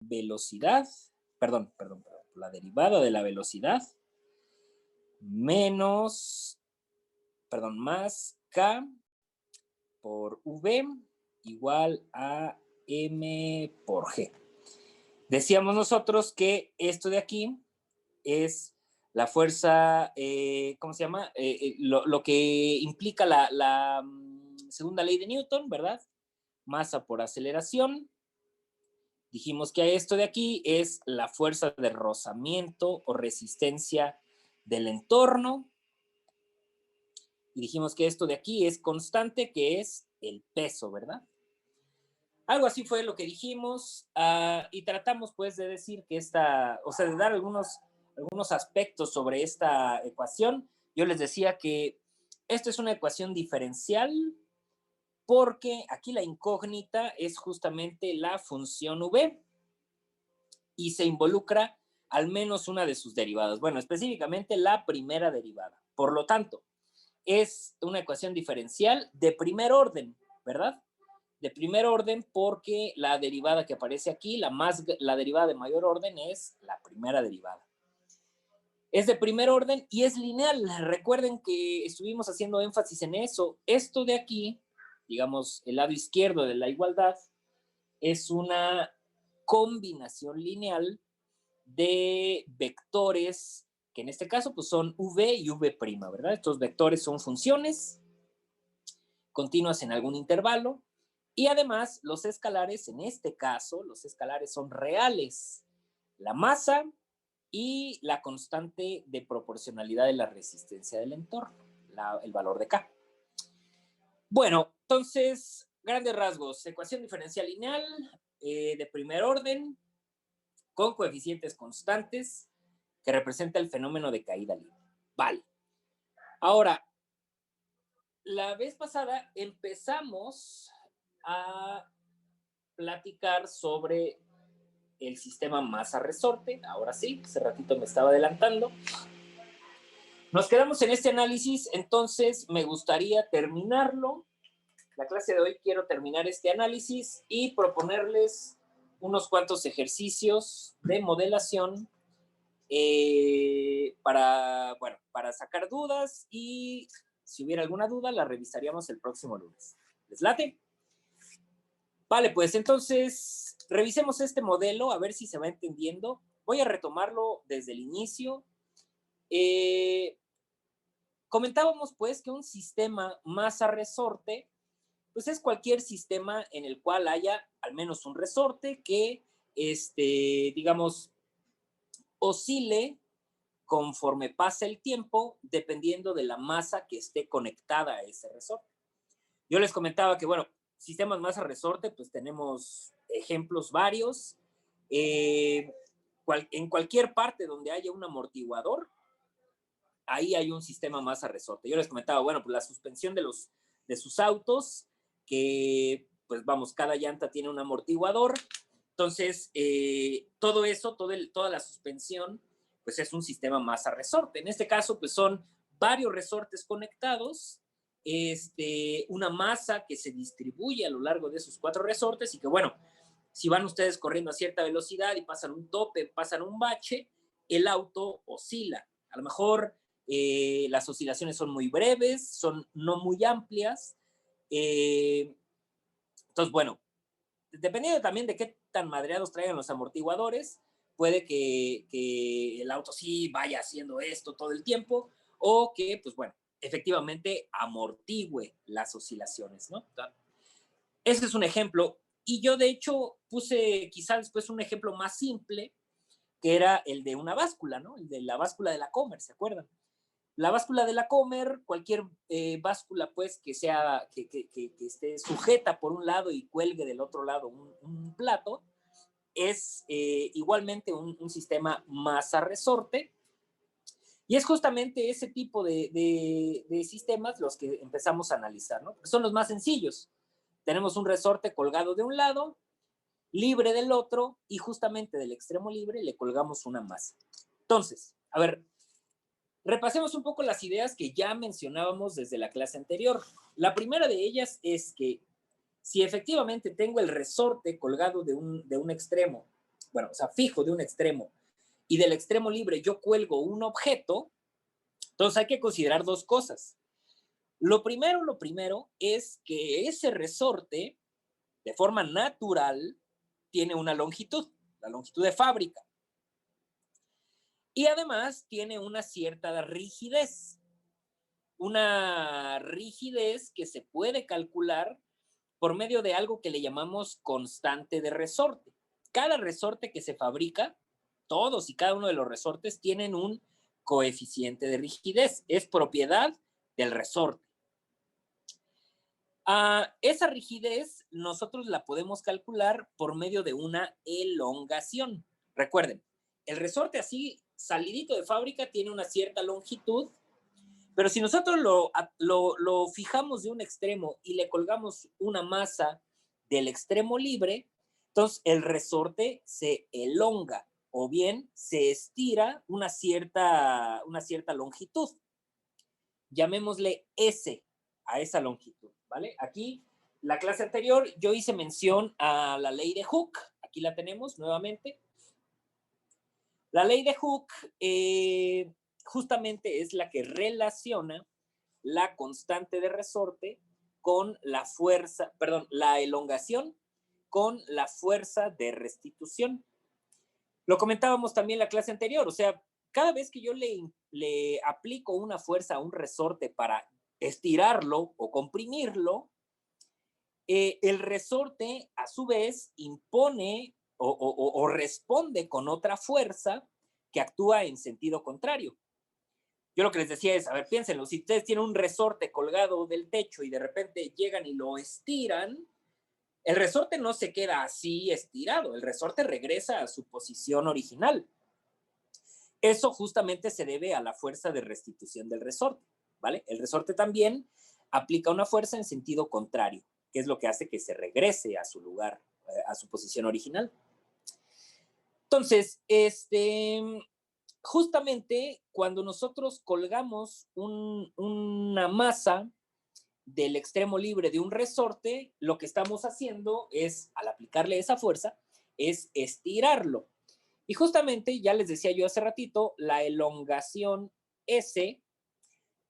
velocidad, la derivada de la velocidad menos, más K por V igual a M por G. Decíamos nosotros que esto de aquí es la fuerza, ¿cómo se llama? Lo que implica la segunda ley de Newton, ¿verdad? Masa por aceleración. Dijimos que esto de aquí es la fuerza de rozamiento o resistencia del entorno. Y dijimos que esto de aquí es constante, que es el peso, ¿verdad? Algo así fue lo que dijimos, y tratamos pues de decir que de dar algunos aspectos sobre esta ecuación. Yo les decía que esto es una ecuación diferencial porque aquí la incógnita es justamente la función v y se involucra al menos una de sus derivadas. Bueno, específicamente la primera derivada. Por lo tanto, es una ecuación diferencial de primer orden, ¿verdad? De primer orden porque la derivada que aparece aquí, la derivada de mayor orden es la primera derivada. Es de primer orden y es lineal. Recuerden que estuvimos haciendo énfasis en eso. Esto de aquí, digamos, el lado izquierdo de la igualdad, es una combinación lineal de vectores, que en este caso pues son v y v', ¿verdad? Estos vectores son funciones continuas en algún intervalo, y además los escalares, en este caso, los escalares son reales. La masa y la constante de proporcionalidad de la resistencia del entorno, el valor de K. Bueno, entonces, grandes rasgos, ecuación diferencial lineal de primer orden, con coeficientes constantes, que representa el fenómeno de caída libre. Vale. Ahora, la vez pasada empezamos a platicar sobre el sistema masa-resorte. Ahora sí, hace ratito me estaba adelantando. Nos quedamos en este análisis, entonces me gustaría terminarlo. La clase de hoy quiero terminar este análisis y proponerles unos cuantos ejercicios de modelación para sacar dudas, y si hubiera alguna duda la revisaríamos el próximo lunes. ¿Les late? Vale, pues entonces revisemos este modelo a ver si se va entendiendo. Voy a retomarlo desde el inicio. Comentábamos pues que un sistema masa-resorte pues es cualquier sistema en el cual haya al menos un resorte que, digamos, oscile conforme pasa el tiempo dependiendo de la masa que esté conectada a ese resorte. Yo les comentaba que, bueno, sistemas masa-resorte, pues tenemos ejemplos varios. En cualquier parte donde haya un amortiguador, ahí hay un sistema masa-resorte. Yo les comentaba, bueno, pues la suspensión de sus autos, que, pues vamos, cada llanta tiene un amortiguador. Entonces, todo eso, toda la suspensión, pues es un sistema masa-resorte. En este caso, pues son varios resortes conectados, una masa que se distribuye a lo largo de esos 4 resortes y que, bueno, si van ustedes corriendo a cierta velocidad y pasan un tope, pasan un bache, el auto oscila. A lo mejor las oscilaciones son muy breves, son no muy amplias. Entonces, bueno, dependiendo también de qué tan madreados traigan los amortiguadores, puede que el auto sí vaya haciendo esto todo el tiempo, o que, pues bueno, efectivamente amortigüe las oscilaciones, ¿no? Ese es un ejemplo. Y yo, de hecho, puse quizá después un ejemplo más simple, que era el de una báscula, ¿no? El de la báscula de la Comer, ¿se acuerdan? La báscula de la Comer, cualquier báscula, pues, que esté sujeta por un lado y cuelgue del otro lado un plato, es igualmente un sistema masa-resorte. Y es justamente ese tipo de sistemas los que empezamos a analizar, ¿no? Porque son los más sencillos. Tenemos un resorte colgado de un lado, libre del otro, y justamente del extremo libre le colgamos una masa. Entonces, a ver, repasemos un poco las ideas que ya mencionábamos desde la clase anterior. La primera de ellas es que si efectivamente tengo el resorte colgado de un extremo bueno, o sea, fijo de un extremo y del extremo libre yo cuelgo un objeto, entonces hay que considerar dos cosas. Lo primero es que ese resorte, de forma natural, tiene una longitud, la longitud de fábrica. Y además tiene una cierta rigidez. Una rigidez que se puede calcular por medio de algo que le llamamos constante de resorte. Cada resorte que se fabrica, todos y cada uno de los resortes tienen un coeficiente de rigidez. Es propiedad del resorte. Esa rigidez nosotros la podemos calcular por medio de una elongación. Recuerden, el resorte así salidito de fábrica tiene una cierta longitud, pero si nosotros lo fijamos de un extremo y le colgamos una masa del extremo libre, entonces el resorte se elonga o bien se estira una cierta longitud. Llamémosle S a esa longitud, ¿vale? Aquí, la clase anterior, yo hice mención a la ley de Hooke. Aquí la tenemos nuevamente. La ley de Hooke justamente es la que relaciona la constante de resorte con la fuerza, perdón, la elongación con la fuerza de restitución. Lo comentábamos también en la clase anterior, o sea, cada vez que yo le aplico una fuerza a un resorte para estirarlo o comprimirlo, el resorte a su vez impone o responde con otra fuerza que actúa en sentido contrario. Yo lo que les decía es, a ver, piénsenlo, si ustedes tienen un resorte colgado del techo y de repente llegan y lo estiran, el resorte no se queda así estirado, el resorte regresa a su posición original. Eso justamente se debe a la fuerza de restitución del resorte, ¿vale? El resorte también aplica una fuerza en sentido contrario, que es lo que hace que se regrese a su lugar, a su posición original. Entonces, justamente cuando nosotros colgamos una masa del extremo libre de un resorte, lo que estamos haciendo es, al aplicarle esa fuerza, es estirarlo. Y justamente, ya les decía yo hace ratito, la elongación S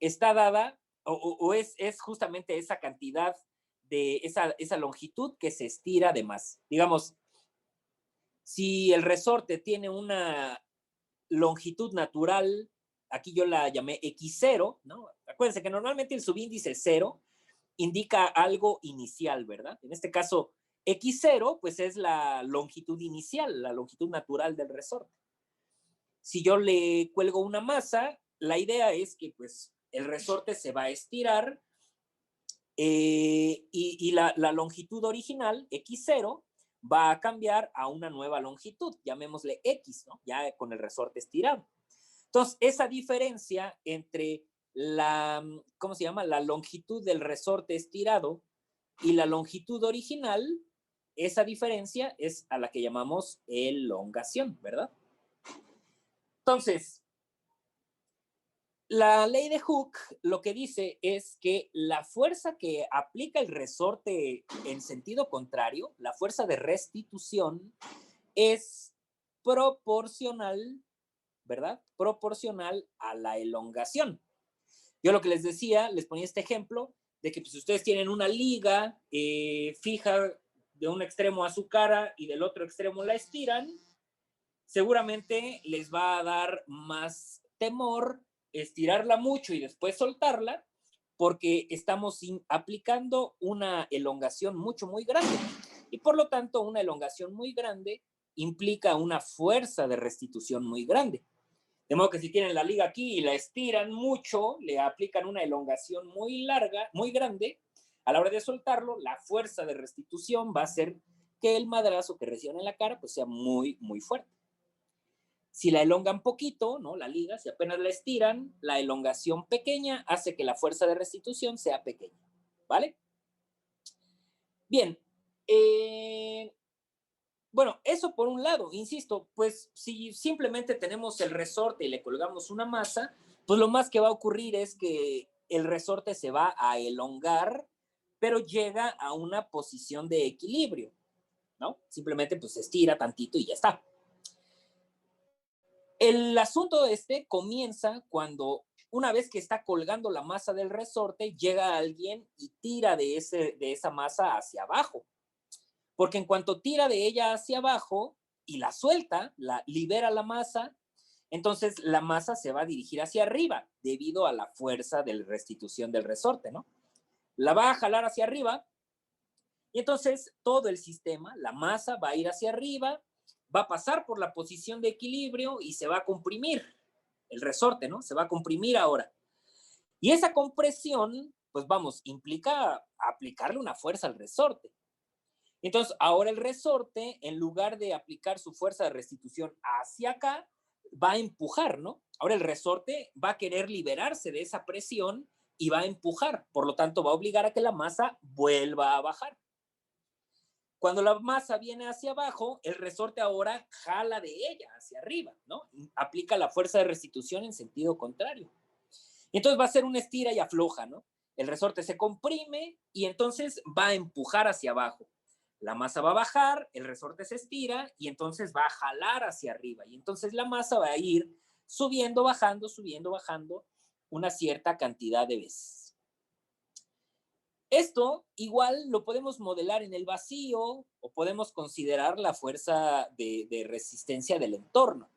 está dada, o es justamente esa cantidad de esa longitud que se estira de más. Digamos, si el resorte tiene una longitud natural, aquí yo la llamé X0, ¿no? Acuérdense que normalmente el subíndice 0 indica algo inicial, ¿verdad? En este caso, X0, pues es la longitud inicial, la longitud natural del resorte. Si yo le cuelgo una masa, la idea es que pues el resorte se va a estirar y la longitud original, X0, va a cambiar a una nueva longitud, llamémosle X, ¿no? Ya con el resorte estirado. Entonces, esa diferencia entre ¿cómo se llama? La longitud del resorte estirado y la longitud original, esa diferencia es a la que llamamos elongación, ¿verdad? Entonces, la ley de Hooke lo que dice es que la fuerza que aplica el resorte en sentido contrario, la fuerza de restitución, es proporcional, ¿verdad? Proporcional a la elongación. Yo lo que les decía, les ponía este ejemplo de que pues, ustedes tienen una liga fija de un extremo a su cara y del otro extremo la estiran, seguramente les va a dar más temor estirarla mucho y después soltarla, porque estamos aplicando una elongación muy grande. Y por lo tanto, una elongación muy grande implica una fuerza de restitución muy grande. De modo que si tienen la liga aquí y la estiran mucho, le aplican una elongación muy larga, muy grande, a la hora de soltarlo, la fuerza de restitución va a hacer que el madrazo que reciban en la cara pues sea muy fuerte. Si la elongan poquito, ¿no? La liga, si apenas la estiran, la elongación pequeña hace que la fuerza de restitución sea pequeña, ¿vale? Bien, bueno, eso por un lado, insisto, pues si simplemente tenemos el resorte y le colgamos una masa, pues lo más que va a ocurrir es que el resorte se va a elongar, pero llega a una posición de equilibrio, ¿no? Simplemente pues se estira tantito y ya está. El asunto comienza cuando una vez que está colgando la masa del resorte, llega alguien y tira de esa masa hacia abajo. Porque en cuanto tira de ella hacia abajo y la suelta, libera la masa, entonces la masa se va a dirigir hacia arriba debido a la fuerza de restitución del resorte, ¿no? La va a jalar hacia arriba y entonces todo el sistema, la masa va a ir hacia arriba, va a pasar por la posición de equilibrio y se va a comprimir el resorte, ¿no? Se va a comprimir ahora. Y esa compresión, pues vamos, implica aplicarle una fuerza al resorte. Entonces, ahora el resorte, en lugar de aplicar su fuerza de restitución hacia acá, va a empujar, ¿no? Ahora el resorte va a querer liberarse de esa presión y va a empujar. Por lo tanto, va a obligar a que la masa vuelva a bajar. Cuando la masa viene hacia abajo, el resorte ahora jala de ella hacia arriba, ¿no? Aplica la fuerza de restitución en sentido contrario. Y entonces va a ser un estira y afloja, ¿no? El resorte se comprime y entonces va a empujar hacia abajo. La masa va a bajar, el resorte se estira y entonces va a jalar hacia arriba. Y entonces la masa va a ir subiendo, bajando una cierta cantidad de veces. Esto igual lo podemos modelar en el vacío o podemos considerar la fuerza de resistencia del entorno.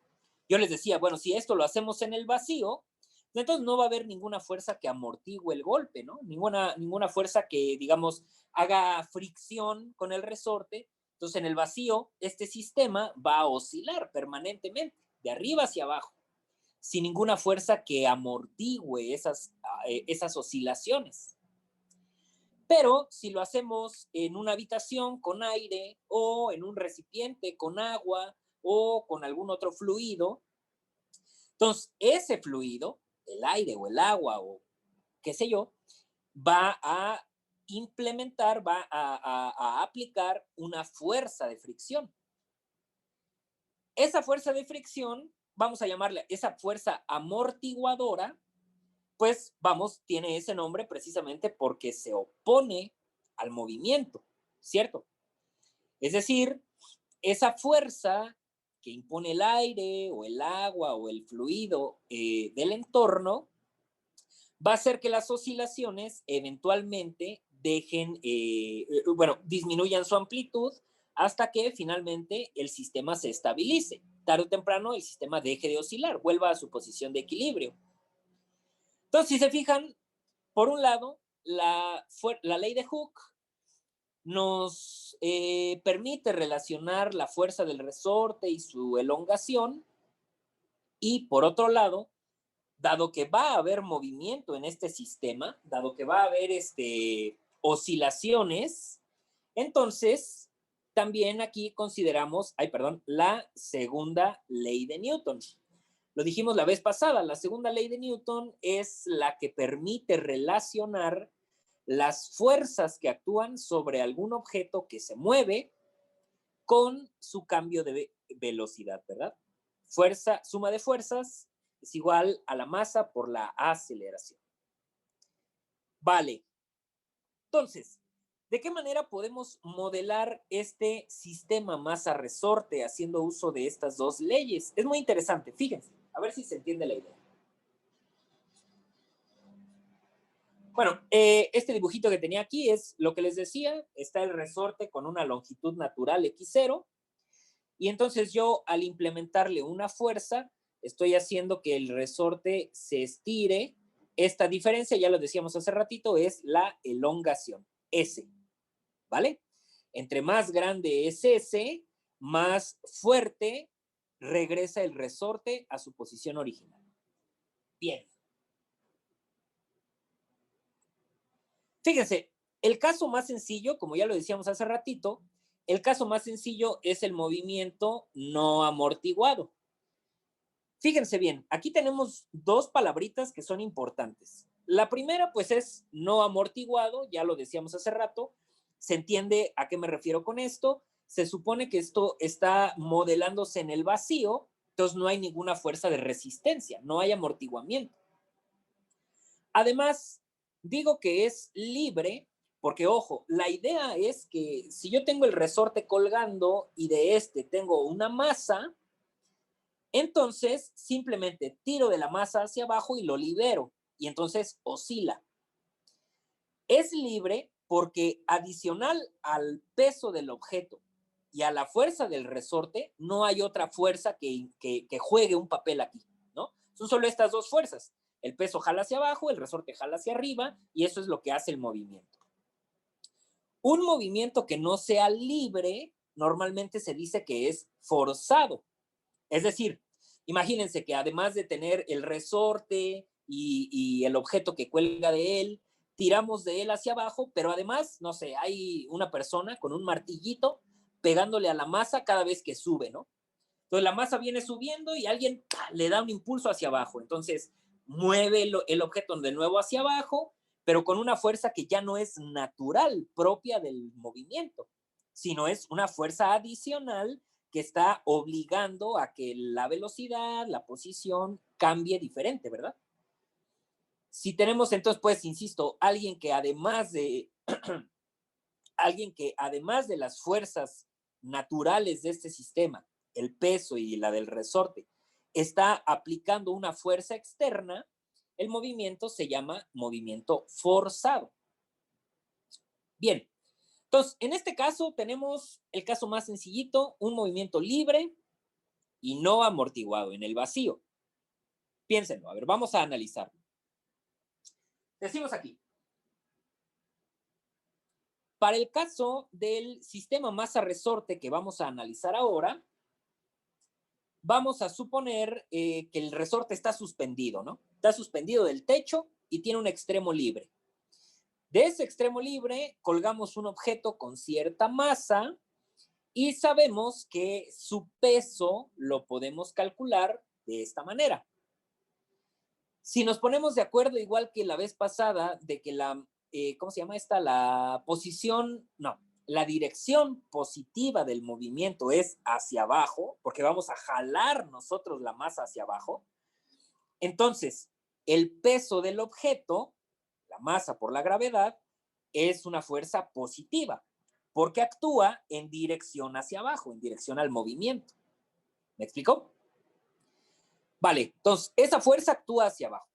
Yo les decía, bueno, si esto lo hacemos en el vacío, entonces no va a haber ninguna fuerza que amortigue el golpe, ¿no? Ninguna fuerza que, digamos, haga fricción con el resorte. Entonces, en el vacío, este sistema va a oscilar permanentemente, de arriba hacia abajo, sin ninguna fuerza que amortigue esas oscilaciones. Pero si lo hacemos en una habitación con aire o en un recipiente con agua o con algún otro fluido, entonces ese fluido, el aire o el agua o qué sé yo, va a implementar, va a aplicar una fuerza de fricción. Esa fuerza de fricción, vamos a llamarla esa fuerza amortiguadora, pues vamos, tiene ese nombre precisamente porque se opone al movimiento, ¿cierto? Es decir, esa fuerza que impone el aire o el agua o el fluido del entorno va a hacer que las oscilaciones eventualmente disminuyan su amplitud hasta que finalmente el sistema se estabilice. Tarde o temprano el sistema deje de oscilar, vuelva a su posición de equilibrio. Entonces, si se fijan, por un lado, la ley de Hooke nos permite relacionar la fuerza del resorte y su elongación, y por otro lado, dado que va a haber movimiento en este sistema, dado que va a haber oscilaciones, entonces también aquí consideramos, la segunda ley de Newton. Lo dijimos la vez pasada, la segunda ley de Newton es la que permite relacionar las fuerzas que actúan sobre algún objeto que se mueve con su cambio de velocidad, ¿verdad? Suma de fuerzas es igual a la masa por la aceleración. Vale. Entonces, ¿de qué manera podemos modelar este sistema masa-resorte haciendo uso de estas dos leyes? Es muy interesante, fíjense, a ver si se entiende la idea. Bueno, este dibujito que tenía aquí es lo que les decía, está el resorte con una longitud natural x0, y entonces yo al implementarle una fuerza, estoy haciendo que el resorte se estire. Esta diferencia, ya lo decíamos hace ratito, es la elongación, S, ¿vale? Entre más grande es S, más fuerte regresa el resorte a su posición original. Bien. Fíjense, el caso más sencillo, como ya lo decíamos hace ratito, el caso más sencillo es el movimiento no amortiguado. Fíjense bien, aquí tenemos dos palabritas que son importantes. La primera, pues, es no amortiguado, ya lo decíamos hace rato. Se entiende a qué me refiero con esto. Se supone que esto está modelándose en el vacío, entonces no hay ninguna fuerza de resistencia, no hay amortiguamiento. Además, digo que es libre porque, ojo, la idea es que si yo tengo el resorte colgando y de este tengo una masa, Entonces, simplemente tiro de la masa hacia abajo y lo libero. Y entonces oscila. Es libre porque adicional al peso del objeto y a la fuerza del resorte, no hay otra fuerza que juegue un papel aquí, ¿no? Son solo estas dos fuerzas. El peso jala hacia abajo, el resorte jala hacia arriba, y eso es lo que hace el movimiento. Un movimiento que no sea libre, normalmente se dice que es forzado. Es decir, imagínense que además de tener el resorte y el objeto que cuelga de él, tiramos de él hacia abajo, pero además, no sé, hay una persona con un martillito pegándole a la masa cada vez que sube, ¿no? Entonces la masa viene subiendo y alguien le da un impulso hacia abajo. Entonces mueve el objeto de nuevo hacia abajo, pero con una fuerza que ya no es natural, propia del movimiento, sino es una fuerza adicional que está obligando a que la velocidad, la posición cambie diferente, ¿verdad? Si tenemos entonces, pues, insisto, alguien que además de las fuerzas naturales de este sistema, el peso y la del resorte, está aplicando una fuerza externa, el movimiento se llama movimiento forzado. Bien, entonces, en este caso tenemos el caso más sencillito, un movimiento libre y no amortiguado en el vacío. Piénsenlo, a ver, vamos a analizarlo. Decimos aquí, para el caso del sistema masa-resorte que vamos a analizar ahora, vamos a suponer que el resorte está suspendido, ¿no? Está suspendido del techo y tiene un extremo libre. De ese extremo libre colgamos un objeto con cierta masa y sabemos que su peso lo podemos calcular de esta manera. Si nos ponemos de acuerdo, igual que la vez pasada, de que ¿cómo se llama esta? La dirección positiva del movimiento es hacia abajo, porque vamos a jalar nosotros la masa hacia abajo. Entonces, el peso del objeto, la masa por la gravedad, es una fuerza positiva, porque actúa en dirección hacia abajo, en dirección al movimiento. ¿Me explicó? Vale, entonces, esa fuerza actúa hacia abajo.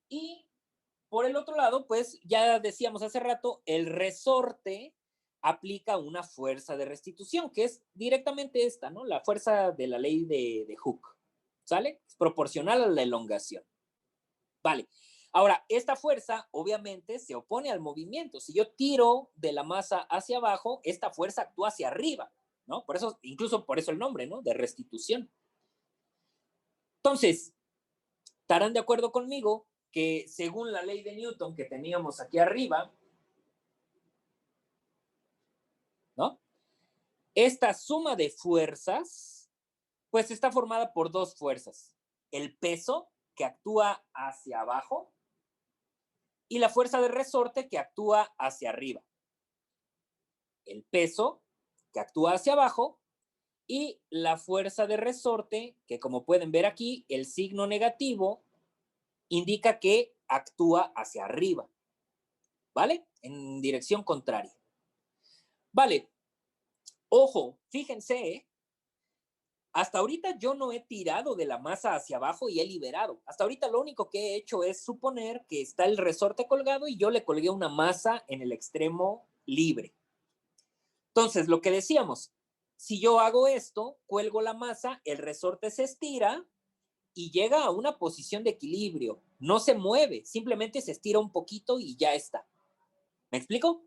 Y por el otro lado, pues ya decíamos hace rato, el resorte aplica una fuerza de restitución, que es directamente esta, ¿no? La fuerza de la ley de Hooke, ¿sale? Es proporcional a la elongación. Vale. Ahora, esta fuerza obviamente se opone al movimiento. Si yo tiro de la masa hacia abajo, esta fuerza actúa hacia arriba, ¿no? Por eso, incluso por eso el nombre, ¿no? De restitución. Entonces, estarán de acuerdo conmigo que según la ley de Newton que teníamos aquí arriba, ¿no? Esta suma de fuerzas, pues está formada por dos fuerzas. El peso, que actúa hacia abajo, y la fuerza de resorte, que actúa hacia arriba. El peso, que actúa hacia abajo, y la fuerza de resorte, que como pueden ver aquí, el signo negativo indica que actúa hacia arriba, ¿vale? En dirección contraria. Vale, ojo, fíjense, hasta ahorita yo no he tirado de la masa hacia abajo y he liberado. Hasta ahorita lo único que he hecho es suponer que está el resorte colgado y yo le colgué una masa en el extremo libre. Entonces, lo que decíamos, si yo hago esto, cuelgo la masa, el resorte se estira y llega a una posición de equilibrio. No se mueve, simplemente se estira un poquito y ya está. ¿Me explico?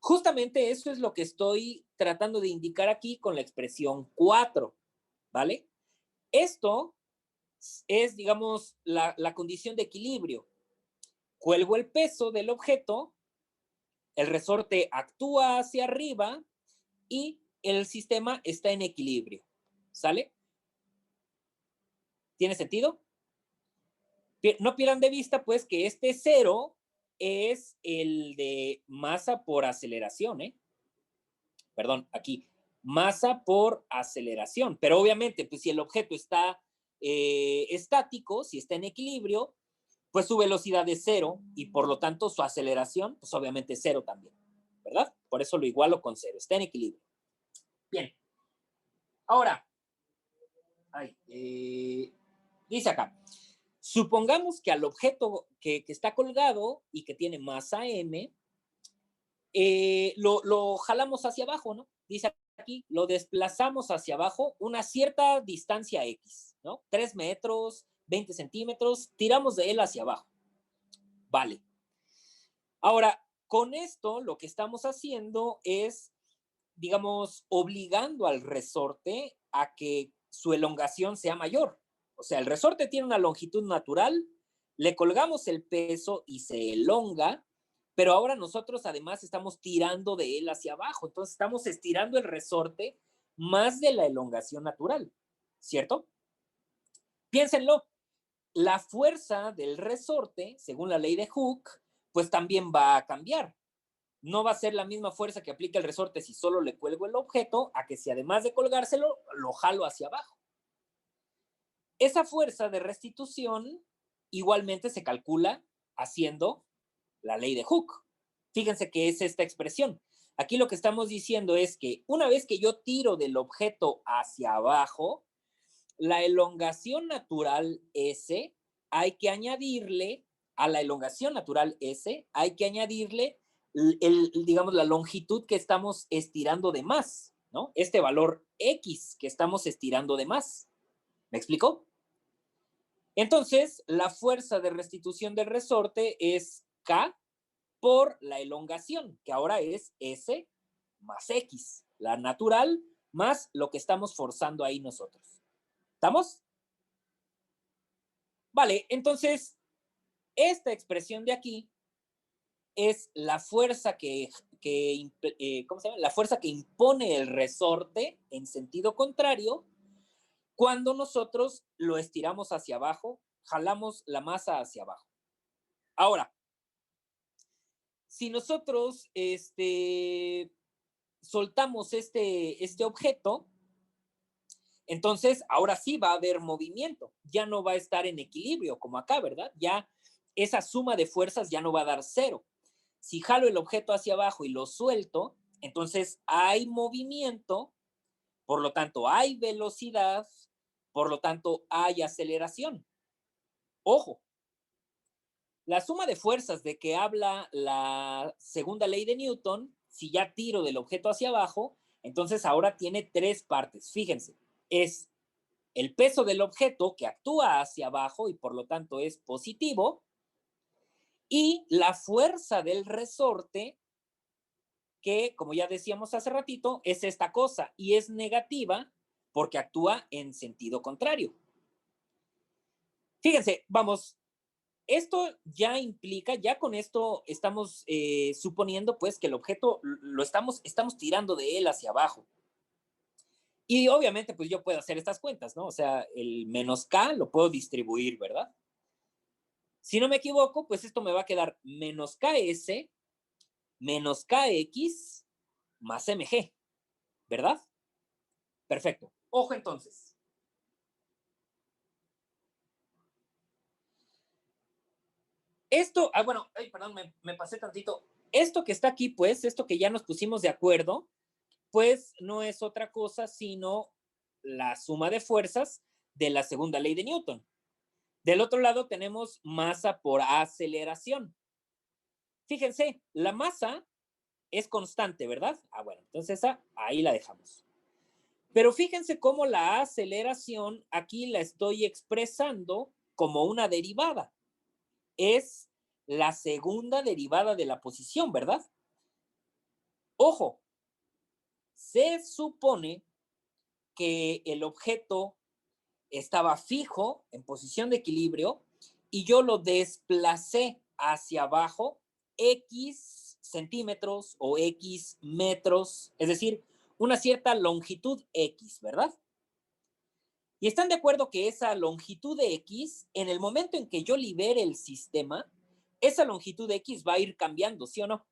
Justamente eso es lo que estoy tratando de indicar aquí con la expresión 4, ¿vale? Esto es, digamos, la condición de equilibrio. Cuelgo el peso del objeto, el resorte actúa hacia arriba y el sistema está en equilibrio. ¿Sale? ¿Tiene sentido? No pierdan de vista, pues, que este cero es el de masa por aceleración, ¿eh? Perdón, aquí, masa por aceleración. Pero obviamente, pues si el objeto está estático, si está en equilibrio, pues su velocidad es cero y por lo tanto su aceleración, pues obviamente es cero también, ¿verdad? Por eso lo igualo con cero, está en equilibrio. Bien. Ahora, Dice acá, supongamos que al objeto que está colgado y que tiene masa m, lo jalamos hacia abajo, ¿no? Dice aquí, lo desplazamos hacia abajo una cierta distancia X, ¿no? 3 metros, 20 centímetros, tiramos de él hacia abajo. Vale. Ahora, con esto lo que estamos haciendo es, digamos, obligando al resorte a que su elongación sea mayor. O sea, el resorte tiene una longitud natural, le colgamos el peso y se elonga, pero ahora nosotros además estamos tirando de él hacia abajo. Entonces estamos estirando el resorte más de la elongación natural, ¿cierto? Piénsenlo, la fuerza del resorte, según la ley de Hooke, pues también va a cambiar. No va a ser la misma fuerza que aplica el resorte si solo le cuelgo el objeto, a que si además de colgárselo, lo jalo hacia abajo. Esa fuerza de restitución igualmente se calcula haciendo la ley de Hooke. Fíjense que es esta expresión. Aquí lo que estamos diciendo es que una vez que yo tiro del objeto hacia abajo, la elongación natural S, hay que añadirle, a la elongación natural S, hay que añadirle digamos, la longitud que estamos estirando de más, ¿no? Este valor X que estamos estirando de más. ¿Me explicó? Entonces, la fuerza de restitución del resorte es K por la elongación, que ahora es S más X, la natural más lo que estamos forzando ahí nosotros. ¿Estamos? Vale, entonces, esta expresión de aquí es la fuerza ¿cómo se llama? La fuerza que impone el resorte en sentido contrario cuando nosotros lo estiramos hacia abajo, jalamos la masa hacia abajo. Ahora, si nosotros soltamos este objeto, entonces ahora sí va a haber movimiento, ya no va a estar en equilibrio como acá, ¿verdad? Ya esa suma de fuerzas ya no va a dar cero. Si jalo el objeto hacia abajo y lo suelto, entonces hay movimiento, por lo tanto hay velocidad, por lo tanto hay aceleración. Ojo, la suma de fuerzas de que habla la segunda ley de Newton, si ya tiro del objeto hacia abajo, entonces ahora tiene tres partes. Fíjense, es el peso del objeto que actúa hacia abajo y por lo tanto es positivo, y la fuerza del resorte que, como ya decíamos hace ratito, es esta cosa y es negativa porque actúa en sentido contrario. Fíjense, vamos, esto ya implica, ya con esto estamos suponiendo pues que el objeto lo estamos tirando de él hacia abajo. Y obviamente pues yo puedo hacer estas cuentas, ¿no? O sea, el menos K lo puedo distribuir, ¿verdad? Si no me equivoco, pues esto me va a quedar menos KS menos KX más MG, ¿verdad? Perfecto. Ojo entonces. Esto, bueno, ay, perdón, me pasé tantito. Esto que está aquí, pues, esto que ya nos pusimos de acuerdo, pues no es otra cosa sino la suma de fuerzas de la segunda ley de Newton. Del otro lado tenemos masa por aceleración. Fíjense, la masa es constante, ¿verdad? Bueno, entonces esa ahí la dejamos. Pero fíjense cómo la aceleración aquí la estoy expresando como una derivada. Es la segunda derivada de la posición, ¿verdad? Ojo, se supone que el objeto estaba fijo en posición de equilibrio y yo lo desplacé hacia abajo X centímetros o X metros, es decir, una cierta longitud X, ¿verdad? Y están de acuerdo que esa longitud de X, en el momento en que yo libere el sistema, esa longitud de X va a ir cambiando, ¿sí o no?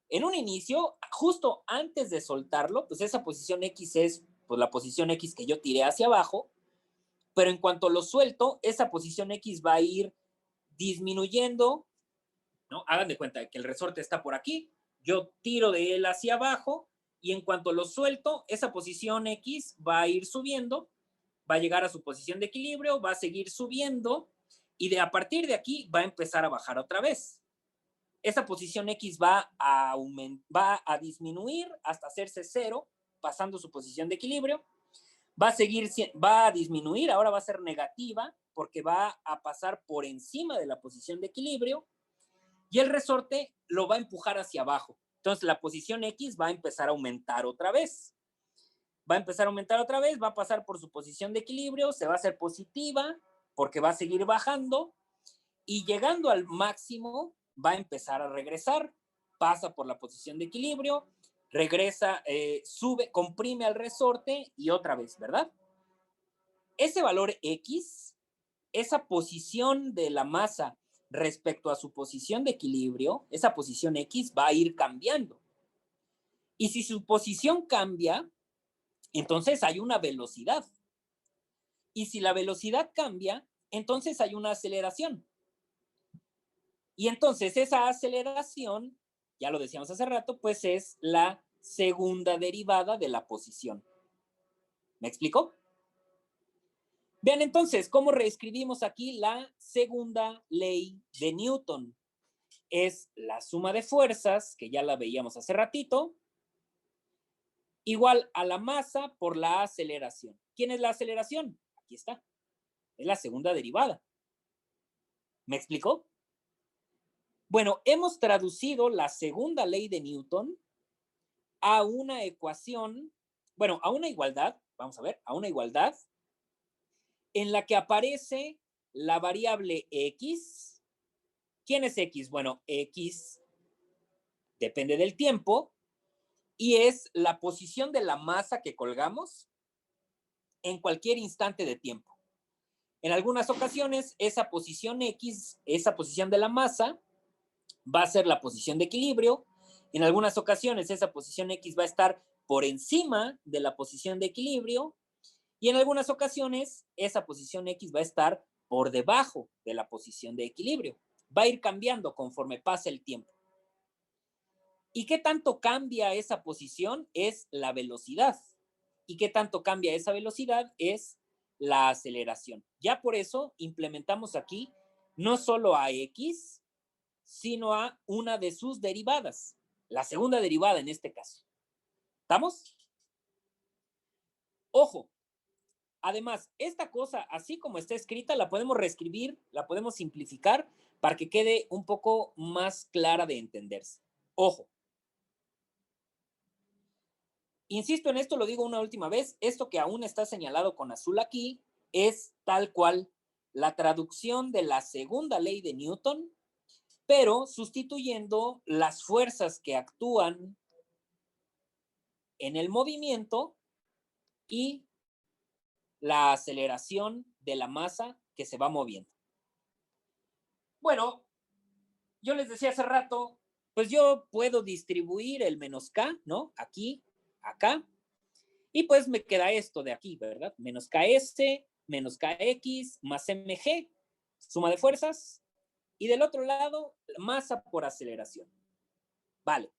En un inicio, justo antes de soltarlo, pues esa posición X es pues, la posición X que yo tiré hacia abajo, pero en cuanto lo suelto, esa posición X va a ir disminuyendo, ¿no? Hagan de cuenta que el resorte está por aquí, yo tiro de él hacia abajo y en cuanto lo suelto, esa posición X va a ir subiendo, va a llegar a su posición de equilibrio, va a seguir subiendo y a partir de aquí va a empezar a bajar otra vez. Esa posición X va a disminuir hasta hacerse 0, pasando su posición de equilibrio. Va a disminuir, ahora va a ser negativa, porque va a pasar por encima de la posición de equilibrio, y el resorte lo va a empujar hacia abajo. Entonces la posición X va a empezar a aumentar otra vez. Va a empezar a aumentar otra vez, va a pasar por su posición de equilibrio, se va a hacer positiva, porque va a seguir bajando, y llegando al máximo va a empezar a regresar, pasa por la posición de equilibrio, regresa, sube, comprime al resorte y otra vez, ¿verdad? Ese valor X, esa posición de la masa respecto a su posición de equilibrio, esa posición X va a ir cambiando. Y si su posición cambia, entonces hay una velocidad. Y si la velocidad cambia, entonces hay una aceleración. Y entonces esa aceleración, ya lo decíamos hace rato, pues es la segunda derivada de la posición. ¿Me explico? Vean entonces cómo reescribimos aquí la segunda ley de Newton. Es la suma de fuerzas, que ya la veíamos hace ratito, igual a la masa por la aceleración. ¿Quién es la aceleración? Aquí está. Es la segunda derivada. ¿Me explicó? Bueno, hemos traducido la segunda ley de Newton a una ecuación, bueno, a una igualdad, vamos a ver, a una igualdad en la que aparece la variable X. ¿Quién es X? Bueno, X depende del tiempo y es la posición de la masa que colgamos en cualquier instante de tiempo. En algunas ocasiones, esa posición X, esa posición de la masa, va a ser la posición de equilibrio. En algunas ocasiones, esa posición X va a estar por encima de la posición de equilibrio. Y en algunas ocasiones, esa posición X va a estar por debajo de la posición de equilibrio. Va a ir cambiando conforme pasa el tiempo. ¿Y qué tanto cambia esa posición? Es la velocidad. ¿Y qué tanto cambia esa velocidad? Es la aceleración. Ya por eso implementamos aquí no solo a X, sino a una de sus derivadas, la segunda derivada en este caso. ¿Estamos? Ojo, además, esta cosa, así como está escrita, la podemos reescribir, la podemos simplificar para que quede un poco más clara de entenderse. Ojo. Insisto en esto, lo digo una última vez, esto que aún está señalado con azul aquí es tal cual la traducción de la segunda ley de Newton, pero sustituyendo las fuerzas que actúan en el movimiento y la aceleración de la masa que se va moviendo. Bueno, yo les decía hace rato, pues yo puedo distribuir el menos K, ¿no? Aquí, acá, y pues me queda esto de aquí, ¿verdad? Menos KS, menos KX, más MG, suma de fuerzas, y del otro lado, masa por aceleración. Vale.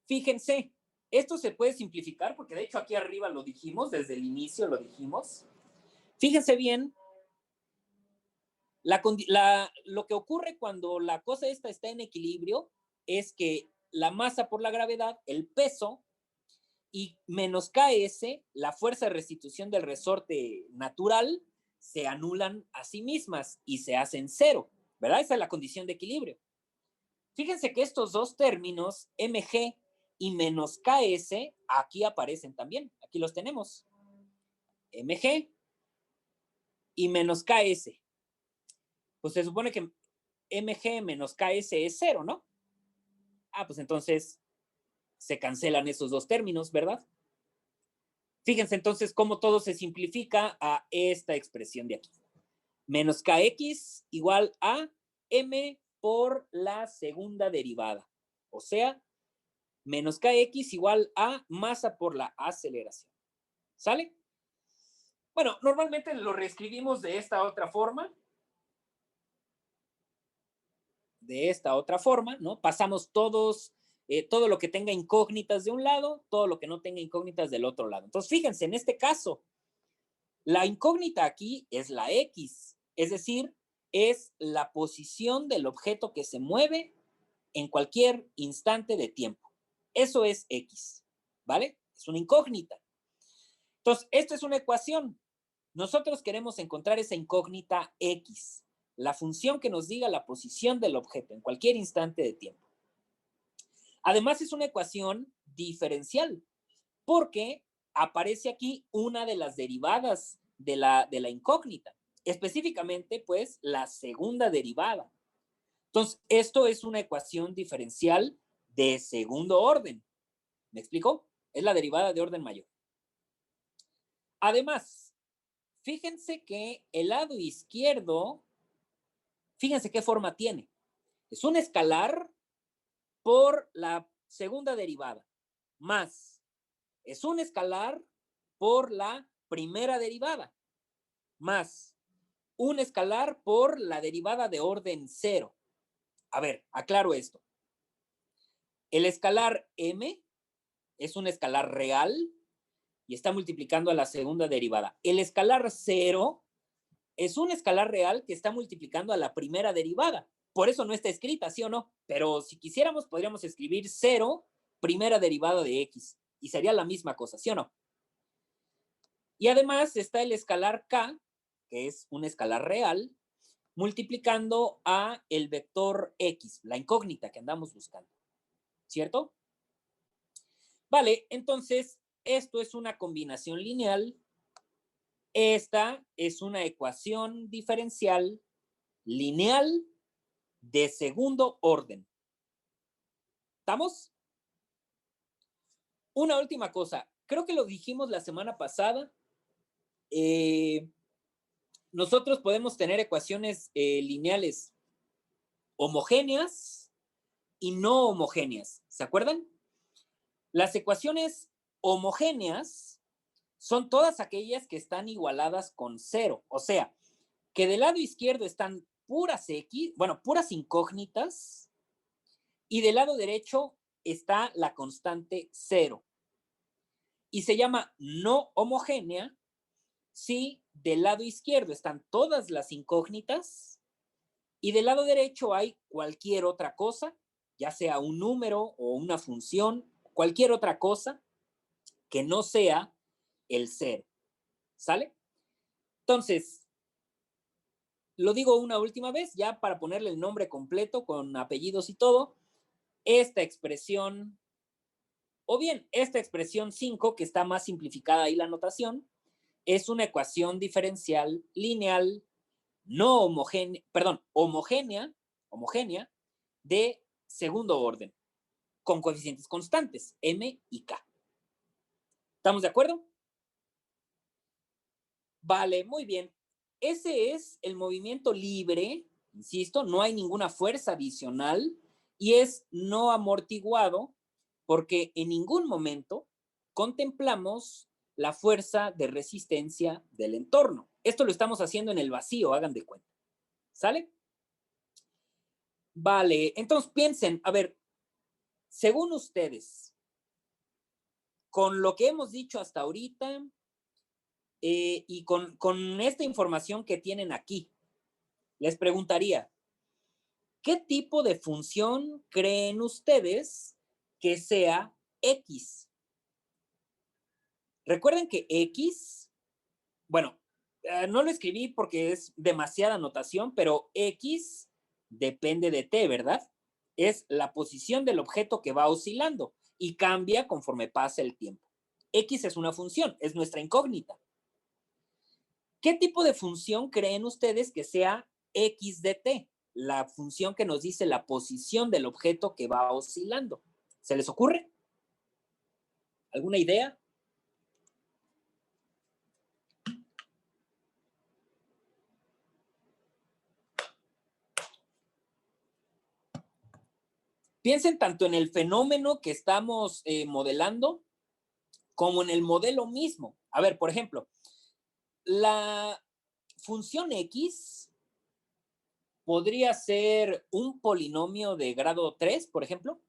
Fíjense, esto se puede simplificar porque de hecho aquí arriba lo dijimos, desde el inicio lo dijimos. Fíjense bien, lo que ocurre cuando la cosa esta está en equilibrio es que la masa por la gravedad, el peso, y menos KS, la fuerza de restitución del resorte natural, se anulan a sí mismas y se hacen 0, ¿verdad? Esa es la condición de equilibrio. Fíjense que estos dos términos, mg y menos ks, aquí aparecen también. Aquí los tenemos. mg y menos ks. Pues se supone que mg menos ks es 0, ¿no? Ah, pues entonces se cancelan esos dos términos, ¿verdad? Fíjense entonces cómo todo se simplifica a esta expresión de aquí. Menos kx igual a m por la segunda derivada. O sea, menos kx igual a masa por la aceleración. ¿Sale? Bueno, normalmente lo reescribimos de esta otra forma. De esta otra forma, ¿no? Pasamos todo lo que tenga incógnitas de un lado, todo lo que no tenga incógnitas del otro lado. Entonces, fíjense, en este caso, La incógnita aquí es la X, es decir, es la posición del objeto que se mueve en cualquier instante de tiempo. Eso es X, ¿vale? Es una incógnita. Entonces, esto es una ecuación. Nosotros queremos encontrar esa incógnita X, la función que nos diga la posición del objeto en cualquier instante de tiempo. Además, es una ecuación diferencial, porque aparece aquí una de las derivadas de la incógnita, específicamente, pues, la segunda derivada. Entonces, esto es una ecuación diferencial de segundo orden. ¿Me explico? Es la derivada de orden mayor. Además, fíjense que el lado izquierdo, fíjense qué forma tiene. Es un escalar por la segunda derivada, más es un escalar por la primera derivada, más un escalar por la derivada de orden cero. A ver, aclaro esto. El escalar m es un escalar real y está multiplicando a la segunda derivada. El escalar cero es un escalar real que está multiplicando a la primera derivada. Por eso no está escrita, ¿sí o no? Pero si quisiéramos, podríamos escribir cero primera derivada de x y sería la misma cosa, ¿sí o no? Y además está el escalar k, que es un escalar real, multiplicando a el vector x, la incógnita que andamos buscando, ¿cierto? Vale, entonces esto es una combinación lineal. Esta es una ecuación diferencial lineal de segundo orden. ¿Estamos? Una última cosa. Creo que lo dijimos la semana pasada. Nosotros podemos tener ecuaciones lineales homogéneas y no homogéneas. ¿Se acuerdan? Las ecuaciones homogéneas son todas aquellas que están igualadas con cero. O sea, que del lado izquierdo están puras X, bueno, puras incógnitas, y del lado derecho está la constante cero. Y se llama no homogénea si del lado izquierdo están todas las incógnitas y del lado derecho hay cualquier otra cosa, ya sea un número o una función, cualquier otra cosa que no sea el cero. ¿Sale? Entonces, lo digo una última vez, ya para ponerle el nombre completo con apellidos y todo. Esta expresión, o bien esta expresión 5, que está más simplificada ahí la notación, es una ecuación diferencial lineal no homogénea, perdón, homogénea de segundo orden, con coeficientes constantes, m y k. ¿Estamos de acuerdo? Vale, muy bien. Ese es el movimiento libre, insisto, no hay ninguna fuerza adicional y es no amortiguado porque en ningún momento contemplamos la fuerza de resistencia del entorno. Esto lo estamos haciendo en el vacío, hagan de cuenta. ¿Sale? Vale, entonces piensen, a ver, según ustedes, con lo que hemos dicho hasta ahorita y con esta información que tienen aquí, les preguntaría, ¿qué tipo de función creen ustedes que sea X? Recuerden que X, bueno, no lo escribí porque es demasiada notación, pero X depende de T, ¿verdad? Es la posición del objeto que va oscilando y cambia conforme pasa el tiempo. X es una función, es nuestra incógnita. ¿Qué tipo de función creen ustedes que sea X de T? La función que nos dice la posición del objeto que va oscilando. ¿Se les ocurre? ¿Alguna idea? Piensen tanto en el fenómeno que estamos modelando como en el modelo mismo. A ver, por ejemplo, la función X podría ser un polinomio de grado 3, por ejemplo.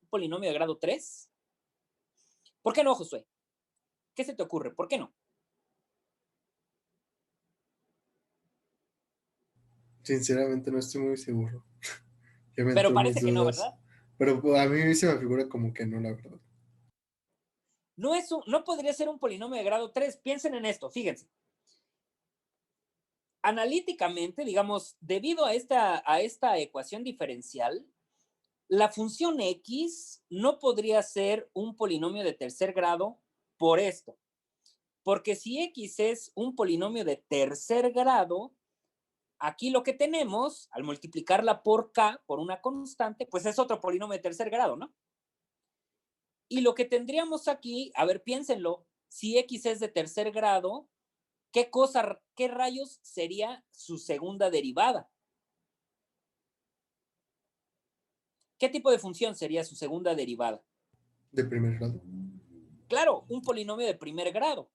Un polinomio de grado 3. ¿Por qué no, Josué? ¿Qué se te ocurre? ¿Por qué no? Sinceramente no estoy muy seguro. Ya me Pero entró mis parece que no, dudas. ¿verdad? Pero a mí se me figura como que no, la verdad. No podría ser un polinomio de grado 3. Piensen en esto, fíjense. Analíticamente, digamos, debido a esta ecuación diferencial, la función x no podría ser un polinomio de tercer grado por esto. Porque si x es un polinomio de tercer grado, aquí lo que tenemos, al multiplicarla por k, por una constante, pues es otro polinomio de tercer grado, ¿no? Y lo que tendríamos aquí, a ver, piénsenlo, si x es de tercer grado, ¿qué rayos sería su segunda derivada? ¿Qué tipo de función sería su segunda derivada? De primer grado. Claro, un polinomio de primer grado.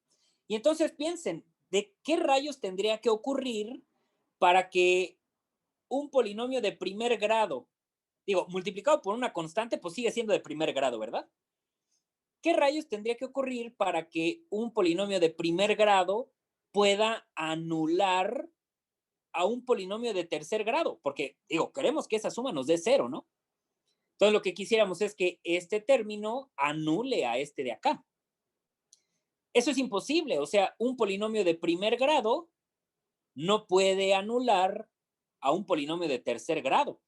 Y entonces piensen, ¿de qué rayos tendría que ocurrir para que un polinomio de primer grado, digo, multiplicado por una constante, pues sigue siendo de primer grado, ¿verdad? ¿Qué rayos tendría que ocurrir para que un polinomio de primer grado pueda anular a un polinomio de tercer grado? Porque, digo, queremos que esa suma nos dé cero, ¿no? Entonces, lo que quisiéramos es que este término anule a este de acá. Eso es imposible, o sea, un polinomio de primer grado no puede anular a un polinomio de tercer grado.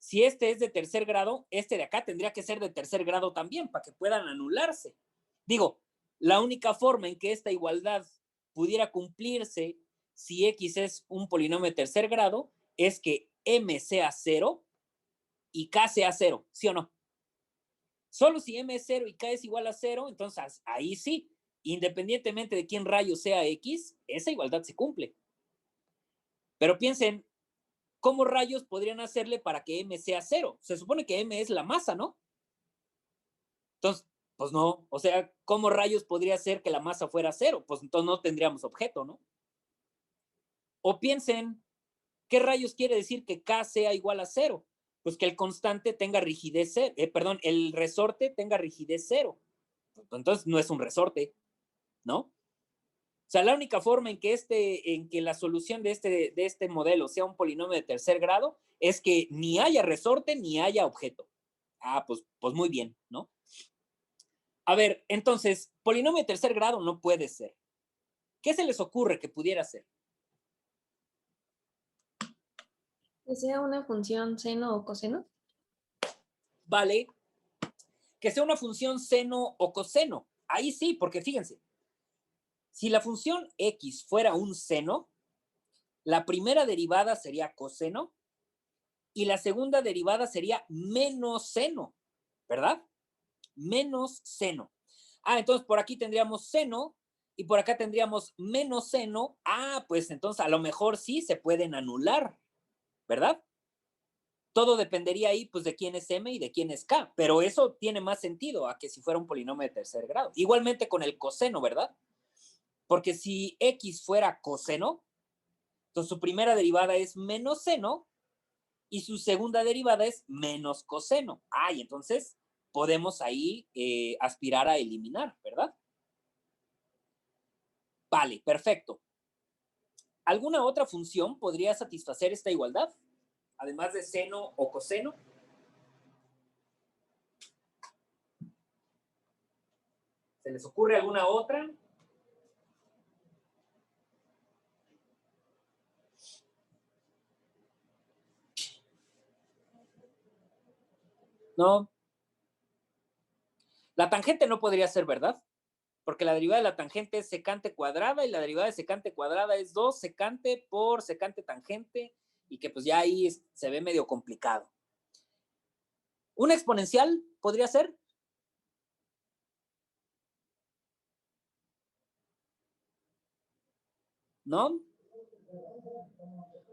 Si este es de tercer grado, este de acá tendría que ser de tercer grado también para que puedan anularse. Digo, la única forma en que esta igualdad pudiera cumplirse si x es un polinomio de tercer grado es que m sea cero y k sea cero, ¿sí o no? Solo si m es cero y k es igual a cero, entonces ahí sí, independientemente de quién rayo sea x, esa igualdad se cumple. Pero piensen, ¿cómo rayos podrían hacerle para que m sea cero? Se supone que m es la masa, ¿no? Entonces, pues no, o sea, ¿cómo rayos podría ser que la masa fuera cero? Pues entonces no tendríamos objeto, ¿no? O piensen, ¿qué rayos quiere decir que k sea igual a cero? Pues que el constante tenga rigidez cero, perdón, el resorte tenga rigidez cero. Entonces no es un resorte, ¿no? O sea, la única forma en que la solución de este modelo sea un polinomio de tercer grado es que ni haya resorte ni haya objeto. Ah, pues muy bien, ¿no? A ver, entonces, polinomio de tercer grado no puede ser. ¿Qué se les ocurre que pudiera ser? Que sea una función seno o coseno. Vale, que sea una función seno o coseno. Ahí sí, porque fíjense, si la función x fuera un seno, la primera derivada sería coseno y la segunda derivada sería menos seno, ¿verdad? Menos seno. Ah, entonces por aquí tendríamos seno y por acá tendríamos menos seno. Ah, pues entonces a lo mejor sí se pueden anular, ¿verdad? Todo dependería ahí pues de quién es m y de quién es k, pero eso tiene más sentido a que si fuera un polinomio de tercer grado. Igualmente con el coseno, ¿verdad? Porque si x fuera coseno, entonces su primera derivada es menos seno y su segunda derivada es menos coseno. Ah, y entonces podemos ahí aspirar a eliminar, ¿verdad? Vale, perfecto. ¿Alguna otra función podría satisfacer esta igualdad? Además de seno o coseno. ¿Se les ocurre alguna otra? No. La tangente no podría ser, ¿verdad? Porque la derivada de la tangente es secante cuadrada y la derivada de secante cuadrada es 2 secante por secante tangente y que pues ya ahí se ve medio complicado. ¿Una exponencial podría ser? ¿No?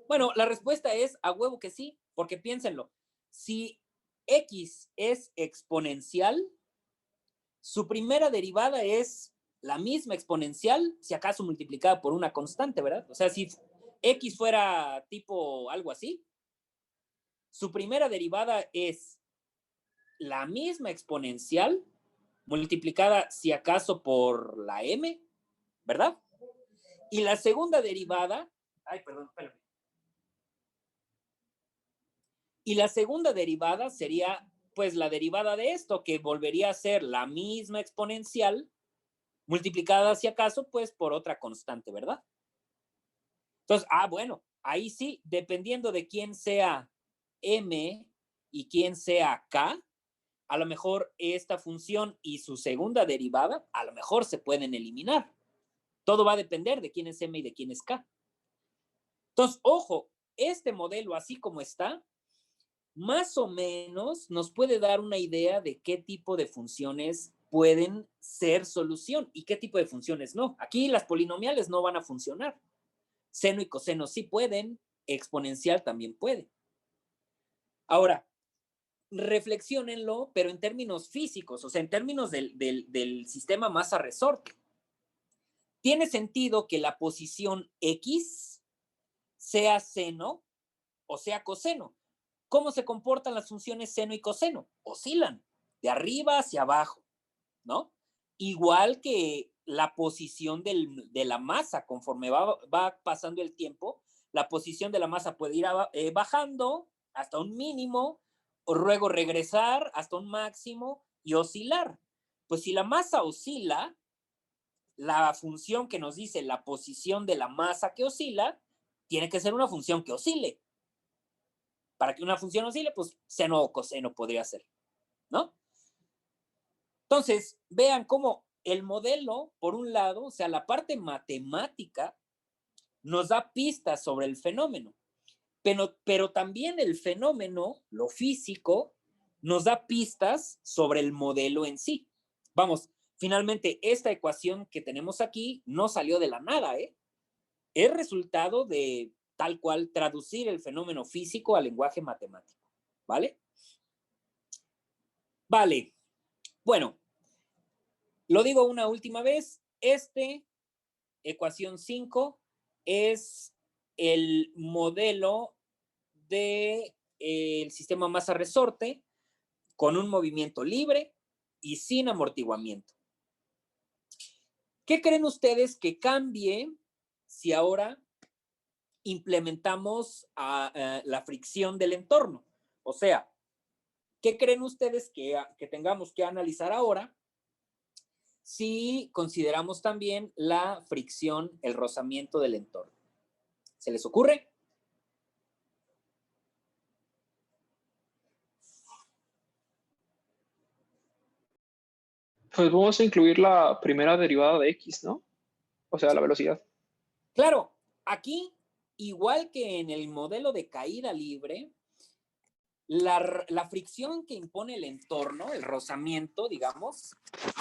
Bueno, la respuesta es a huevo que sí, porque piénsenlo. Si x es exponencial, su primera derivada es la misma exponencial, si acaso multiplicada por una constante, ¿verdad? O sea, si x fuera tipo algo así, su primera derivada es la misma exponencial multiplicada, si acaso, por la m, ¿verdad? Y la segunda derivada, ay, perdón, espérame. Y la segunda derivada sería, pues, la derivada de esto, que volvería a ser la misma exponencial multiplicada, si acaso, pues, por otra constante, ¿verdad? Entonces, bueno, ahí sí, dependiendo de quién sea m y quién sea k, a lo mejor esta función y su segunda derivada, a lo mejor se pueden eliminar. Todo va a depender de quién es m y de quién es k. Entonces, ojo, este modelo así como está, más o menos nos puede dar una idea de qué tipo de funciones pueden ser solución y qué tipo de funciones no. Aquí las polinomiales no van a funcionar. Seno y coseno sí pueden, exponencial también puede. Ahora, reflexiónenlo, pero en términos físicos, o sea, en términos del sistema masa-resorte. ¿Tiene sentido que la posición X sea seno o sea coseno? ¿Cómo se comportan las funciones seno y coseno? Oscilan de arriba hacia abajo, ¿no? Igual que la posición de la masa, conforme va pasando el tiempo, la posición de la masa puede ir bajando hasta un mínimo, o luego regresar hasta un máximo y oscilar. Pues si la masa oscila, la función que nos dice la posición de la masa que oscila, tiene que ser una función que oscile. Para que una función oscile, pues seno o coseno podría ser, ¿no? Entonces, vean cómo el modelo, por un lado, o sea, la parte matemática, nos da pistas sobre el fenómeno, pero también el fenómeno, lo físico, nos da pistas sobre el modelo en sí. Vamos, finalmente, esta ecuación que tenemos aquí no salió de la nada, ¿eh? Es resultado de tal cual traducir el fenómeno físico al lenguaje matemático, ¿vale? Vale. Bueno, lo digo una última vez, ecuación 5 es el modelo del sistema masa-resorte con un movimiento libre y sin amortiguamiento. ¿Qué creen ustedes que cambie si ahora implementamos la fricción del entorno? O sea, ¿qué creen ustedes que tengamos que analizar ahora si consideramos también la fricción, el rozamiento del entorno? ¿Se les ocurre? Pues vamos a incluir la primera derivada de x, ¿no? O sea, la velocidad. Claro, aquí, igual que en el modelo de caída libre, la fricción que impone el entorno, el rozamiento, digamos,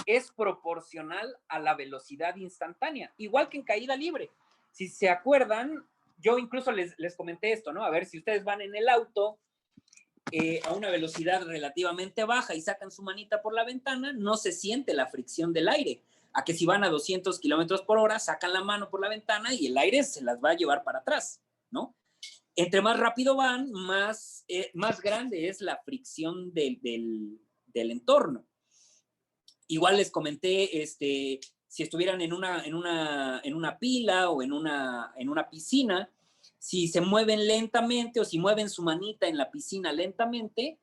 es proporcional a la velocidad instantánea, igual que en caída libre. Si se acuerdan, yo incluso les comenté esto, ¿no? A ver, si ustedes van en el auto a una velocidad relativamente baja y sacan su manita por la ventana, no se siente la fricción del aire. A que si van a 200 kilómetros por hora, sacan la mano por la ventana y el aire se las va a llevar para atrás, ¿no? Entre más rápido van, más grande es la fricción del entorno. Igual les comenté, si estuvieran en una pila o en una piscina, si se mueven lentamente o si mueven su manita en la piscina lentamente,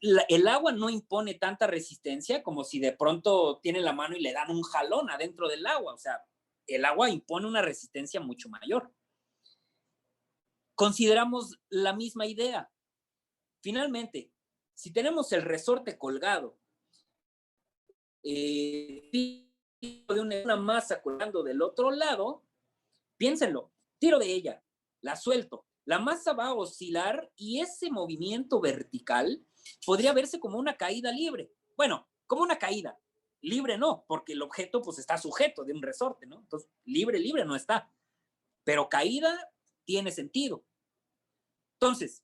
el agua no impone tanta resistencia como si de pronto tienen la mano y le dan un jalón adentro del agua. O sea, el agua impone una resistencia mucho mayor. Consideramos la misma idea. Finalmente, si tenemos el resorte colgado, de una masa colgando del otro lado, piénsenlo, tiro de ella, la suelto, la masa va a oscilar y ese movimiento vertical podría verse como una caída libre. Bueno, como una caída. Libre no, porque el objeto pues está sujeto de un resorte, ¿no? Entonces, libre no está. Pero caída tiene sentido. Entonces,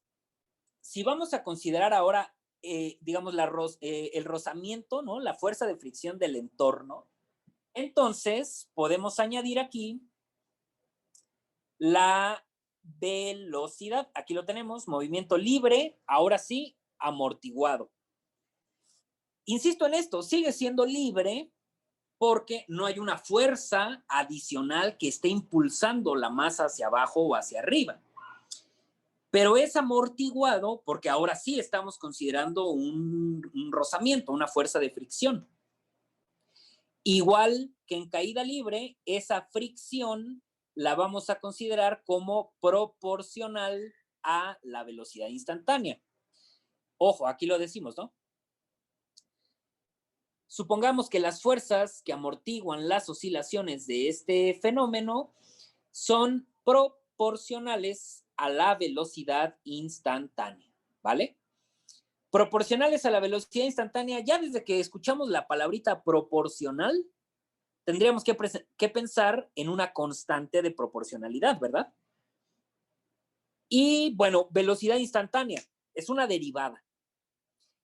si vamos a considerar ahora, digamos, el rozamiento, ¿no? La fuerza de fricción del entorno, entonces podemos añadir aquí la velocidad. Aquí lo tenemos, movimiento libre, ahora sí, amortiguado. Insisto en esto, sigue siendo libre porque no hay una fuerza adicional que esté impulsando la masa hacia abajo o hacia arriba. pero es amortiguado porque ahora sí estamos considerando un rozamiento, una fuerza de fricción. Igual que en caída libre, esa fricción la vamos a considerar como proporcional a la velocidad instantánea. Ojo, aquí lo decimos, ¿no? Supongamos que las fuerzas que amortiguan las oscilaciones de este fenómeno son proporcionales a la velocidad instantánea, ¿vale? Proporcionales a la velocidad instantánea, ya desde que escuchamos la palabrita proporcional, tendríamos que pensar en una constante de proporcionalidad, ¿verdad? Y bueno, velocidad instantánea es una derivada.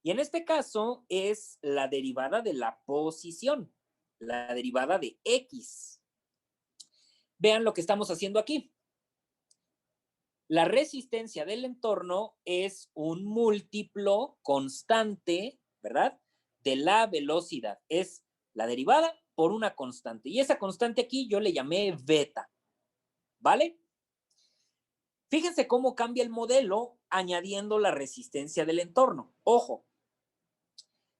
Y en este caso es la derivada de la posición, la derivada de X. Vean lo que estamos haciendo aquí. La resistencia del entorno es un múltiplo constante, ¿verdad? De la velocidad. Es la derivada por una constante. Y esa constante aquí yo le llamé beta, ¿vale? Fíjense cómo cambia el modelo añadiendo la resistencia del entorno. Ojo,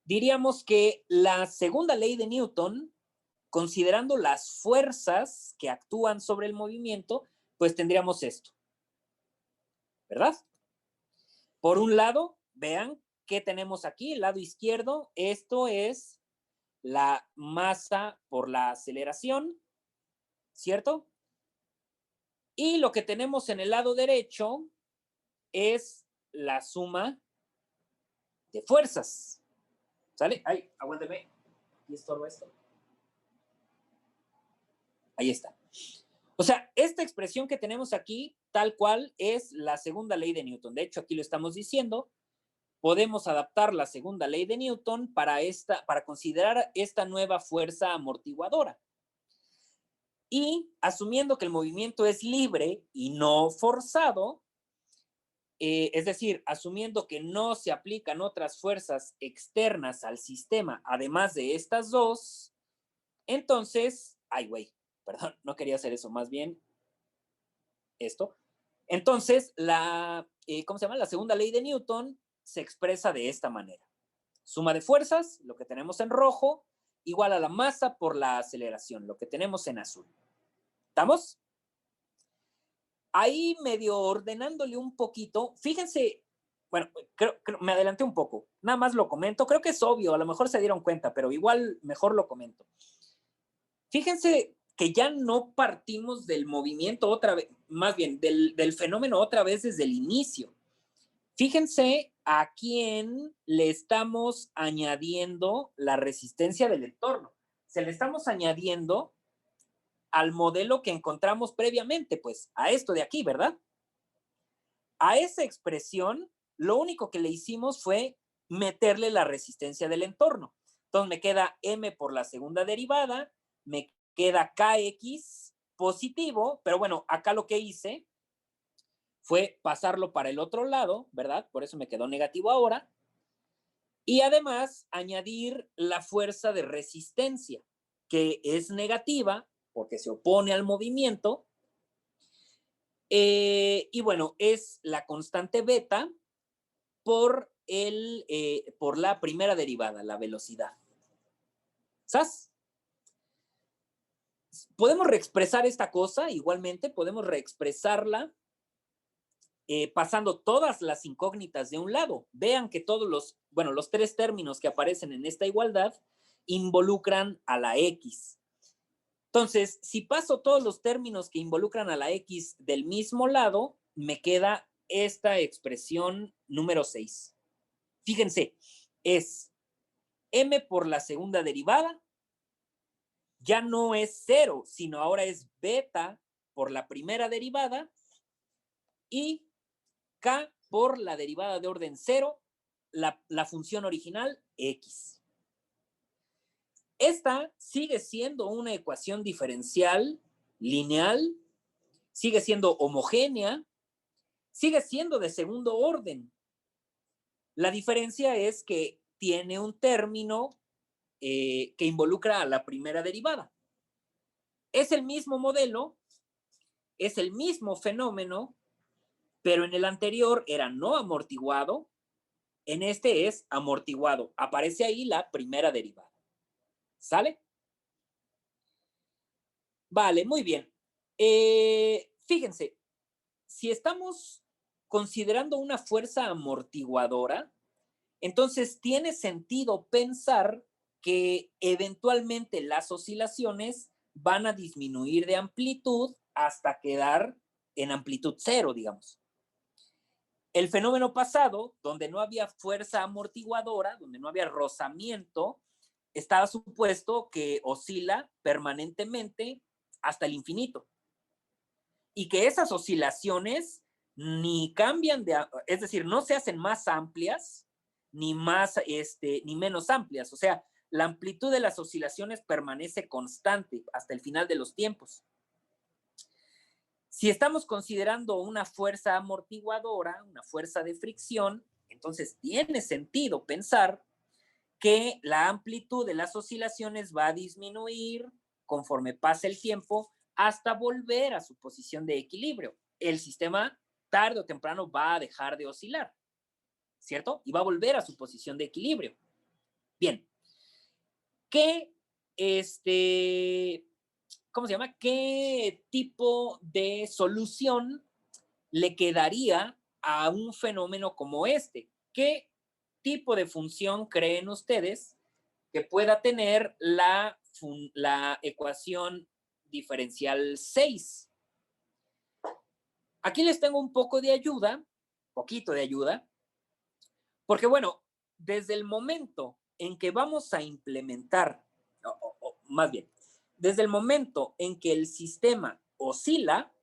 diríamos que la segunda ley de Newton, considerando las fuerzas que actúan sobre el movimiento, pues tendríamos esto, ¿verdad? Por un lado, vean qué tenemos aquí, el lado izquierdo, esto es la masa por la aceleración, ¿cierto? Y lo que tenemos en el lado derecho es la suma de fuerzas, ¿sale? Ay, aguánteme, aquí estorba esto. Ahí está. O sea, esta expresión que tenemos aquí, tal cual, es la segunda ley de Newton. De hecho, aquí lo estamos diciendo. Podemos adaptar la segunda ley de Newton para considerar esta nueva fuerza amortiguadora. Y asumiendo que el movimiento es libre y no forzado, es decir, asumiendo que no se aplican otras fuerzas externas al sistema, además de estas dos, entonces, ay, güey, perdón, no quería hacer eso, más bien esto. Entonces, ¿cómo se llama? La segunda ley de Newton se expresa de esta manera. Suma de fuerzas, lo que tenemos en rojo, igual a la masa por la aceleración, lo que tenemos en azul. ¿Estamos? Ahí medio ordenándole un poquito, fíjense, bueno, creo me adelanté un poco, nada más lo comento, creo que es obvio, a lo mejor se dieron cuenta, pero igual mejor lo comento. Fíjense que ya no partimos del movimiento otra vez, más bien del fenómeno otra vez desde el inicio. Fíjense a quién le estamos añadiendo la resistencia del entorno. Se le estamos añadiendo al modelo que encontramos previamente, pues a esto de aquí, ¿verdad? A esa expresión, lo único que le hicimos fue meterle la resistencia del entorno. Entonces me queda m por la segunda derivada, me queda kx positivo, pero bueno, acá lo que hice fue pasarlo para el otro lado, ¿verdad? Por eso me quedó negativo ahora. Y además añadir la fuerza de resistencia, que es negativa porque se opone al movimiento. Y bueno, es la constante beta por la primera derivada, la velocidad. ¿Sabes? Podemos reexpresar esta cosa, igualmente, podemos reexpresarla pasando todas las incógnitas de un lado. Vean que todos los tres términos que aparecen en esta igualdad involucran a la X. Entonces, si paso todos los términos que involucran a la X del mismo lado, me queda esta expresión número 6. Fíjense, es m por la segunda derivada, ya no es 0, sino ahora es beta por la primera derivada y k por la derivada de orden 0, la función original x. Esta sigue siendo una ecuación diferencial lineal, sigue siendo homogénea, sigue siendo de segundo orden. La diferencia es que tiene un término que involucra a la primera derivada. Es el mismo modelo, es el mismo fenómeno, pero en el anterior era no amortiguado, en este es amortiguado. Aparece ahí la primera derivada. ¿Sale? Vale, muy bien. Fíjense, si estamos considerando una fuerza amortiguadora, entonces tiene sentido pensar que eventualmente las oscilaciones van a disminuir de amplitud hasta quedar en amplitud cero, digamos. El fenómeno pasado, donde no había fuerza amortiguadora, donde no había rozamiento, estaba supuesto que oscila permanentemente hasta el infinito. Y que esas oscilaciones ni cambian es decir, no se hacen más amplias, ni menos amplias. O sea, la amplitud de las oscilaciones permanece constante hasta el final de los tiempos. Si estamos considerando una fuerza amortiguadora, una fuerza de fricción, entonces tiene sentido pensar que la amplitud de las oscilaciones va a disminuir conforme pase el tiempo hasta volver a su posición de equilibrio. El sistema tarde o temprano va a dejar de oscilar, ¿cierto? Y va a volver a su posición de equilibrio. Bien. ¿Cómo se llama? ¿Qué tipo de solución le quedaría a un fenómeno como este? ¿Qué tipo de función creen ustedes que pueda tener la ecuación diferencial 6? Aquí les tengo un poco de ayuda, poquito de ayuda, porque bueno, desde el momento en que vamos a implementar, más bien, desde el momento en que el sistema oscila,